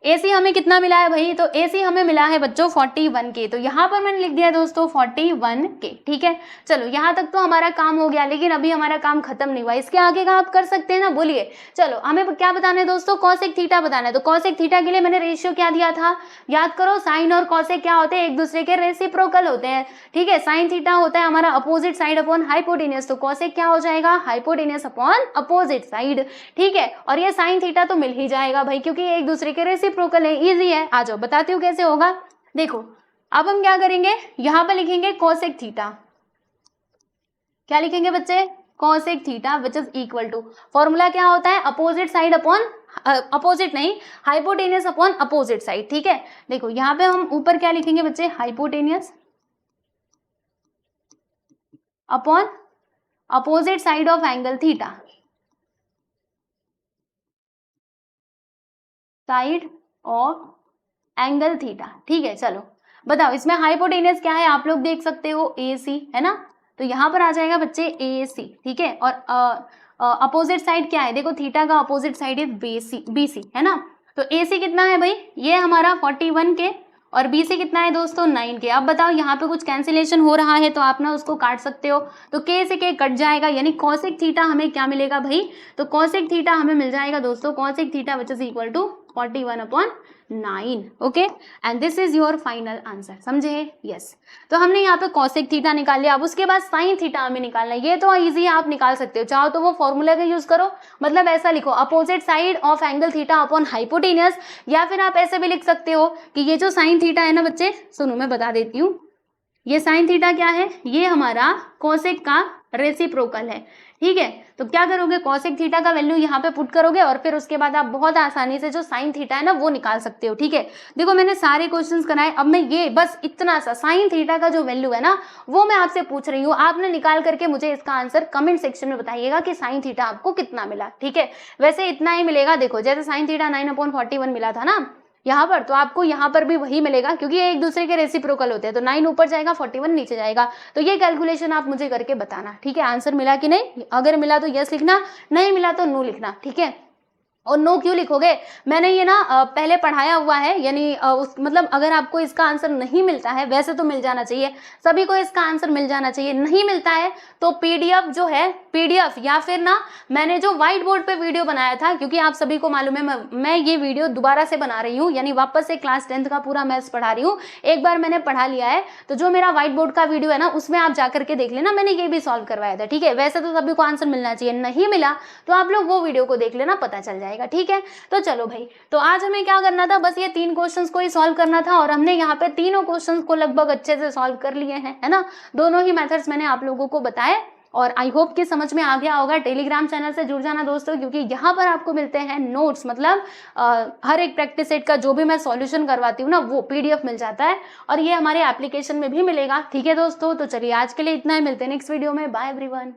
Speaker 1: AC हमें कितना मिला है भाई, तो AC हमें मिला है बच्चों 41K, तो यहाँ पर मैंने लिख दिया है दोस्तों 41K। ठीक है, चलो यहाँ तक तो हमारा काम हो गया, लेकिन अभी हमारा काम खत्म नहीं हुआ, इसके आगे का आप कर सकते हैं ना, बोलिए। चलो हमें क्या बताना है दोस्तों, कॉसेक थीटा बताना है। तो कॉसेक थीटा के लिए मैंने रेशियो क्या दिया था, याद करो, साइन और कॉसेक क्या होते हैं, एक दूसरे के रेसिप्रोकल होते हैं। ठीक है, साइन थीटा होता है हमारा अपोजिट साइड अपॉन हाइपोटेन्यूज, तो कॉसेक क्या हो जाएगा, हाइपोटेन्यूज अपॉन अपोजिट साइड। ठीक है, और ये साइन थीटा तो मिल ही जाएगा भाई, क्योंकि एक दूसरे के रेसिप्रोकल है, इजी है। आ जाओ बताती हूँ कैसे होगा। देखो अब हम क्या करेंगे, यहां पर लिखेंगे कोसेक थीटा। क्या लिखेंगे बच्चे, cosec theta which is equal to, formula क्या होता है, अपोजिट साइड अपॉन अपोजिट नहीं, हाइपोटेनियस अपॉन अपोजिट साइड। ठीक है, देखो यहाँ पे हम ऊपर क्या लिखेंगे बच्चे, hypotenuse upon opposite side of angle theta, side of angle theta. ठीक है, चलो बताओ इसमें हाइपोटेनियस क्या है, आप लोग देख सकते हो AC है ना, तो यहाँ पर आ जाएगा बच्चे AC। ठीक है, और अपोजिट साइड क्या है, देखो थीटा का अपोजिट साइड इज BC है ना, तो AC कितना है भाई, ये हमारा 41K, और BC कितना है दोस्तों 9K। अब बताओ यहाँ पे कुछ कैंसिलेशन हो रहा है तो आप ना उसको काट सकते हो, तो K से K कट जाएगा, यानी कॉसेक थीटा हमें क्या मिलेगा भाई, तो कॉसेक थीटा हमें मिल जाएगा दोस्तों, cosec theta which is equal to 41/9। Okay, and this is your final answer, समझे। यस, तो हमने यहाँ पे कॉसेक थीटा निकाल लिया। अब उसके बाद साइन थीटा हमें निकालना है, ये तो इजी है, आप निकाल सकते हो, चाहो तो वो फॉर्मूला का यूज करो, मतलब ऐसा लिखो opposite side of angle theta upon hypotenuse, या फिर आप ऐसे भी लिख सकते हो कि ये जो साइन थीटा है ना बच्चे, सुनो मैं बता देती हूँ, ये साइन थीटा क्या है, ये हमारा कोसेक का रेसिप्रोकल है। ठीक है, तो क्या करोगे, कॉसेक थीटा का वैल्यू यहाँ पे पुट करोगे, और फिर उसके बाद आप बहुत आसानी से जो साइन थीटा है ना वो निकाल सकते हो। ठीक है, देखो मैंने सारे क्वेश्चंस कराए, अब मैं ये बस इतना सा साइन थीटा का जो वैल्यू है ना वो मैं आपसे पूछ रही हूँ, आपने निकाल करके मुझे इसका आंसर कमेंट सेक्शन में बताइएगा कि साइन थीटा आपको कितना मिला। ठीक है, वैसे इतना ही मिलेगा, देखो जैसे साइन थीटा 9/41 मिला था ना यहाँ पर, तो आपको यहाँ पर भी वही मिलेगा, क्योंकि ये एक दूसरे के रेसिप्रोकल होते हैं, तो 9 ऊपर जाएगा 41 नीचे जाएगा। तो ये कैलकुलेशन आप मुझे करके बताना। ठीक है, आंसर मिला कि नहीं, अगर मिला तो यस लिखना, नहीं मिला तो नो लिखना। ठीक है, और नो क्यों लिखोगे, मैंने ये ना पहले पढ़ाया हुआ है, यानी मतलब अगर आपको इसका आंसर नहीं मिलता है, वैसे तो मिल जाना चाहिए, सभी को इसका आंसर मिल जाना चाहिए, नहीं मिलता है तो PDF जो है, PDF या फिर ना मैंने जो व्हाइट बोर्ड पे वीडियो बनाया था, क्योंकि आप सभी को मालूम है मैं ये वीडियो दोबारा से बना रही हूँ, यानी वापस से क्लास 10th का पूरा मैथ्स पढ़ा रही हूँ, एक बार मैंने पढ़ा लिया है, तो जो मेरा व्हाइट बोर्ड का वीडियो है ना उसमें आप जाकर के देख लेना, मैंने ये भी सॉल्व करवाया था। ठीक है, वैसे तो सभी को आंसर मिलना चाहिए, नहीं मिला तो आप लोग वो वीडियो को देख लेना, पता चल जाएगा। ठीक है, तो चलो भाई, तो आज हमें क्या करना था, बस ये 3 क्वेश्चंस को ही सॉल्व करना था, और हमने यहाँ पे तीनों क्वेश्चंस को लगभग अच्छे से सॉल्व कर लिए हैं, है ना, दोनों ही मेथड्स मैंने आप लोगों को बताए, और आई होप कि समझ में आ गया होगा। टेलीग्राम चैनल से जुड़ जाना दोस्तों, क्योंकि यहाँ पर आपको मिलते हैं नोट्स, मतलब हर एक प्रैक्टिस सेट का जो भी मैं सॉल्यूशन करवाती हूँ ना वो PDF मिल जाता है, और ये हमारे एप्लीकेशन में भी मिलेगा। ठीक है दोस्तों, तो चलिए आज के लिए इतना ही, मिलते हैं नेक्स्ट वीडियो में, बाय एवरीवन।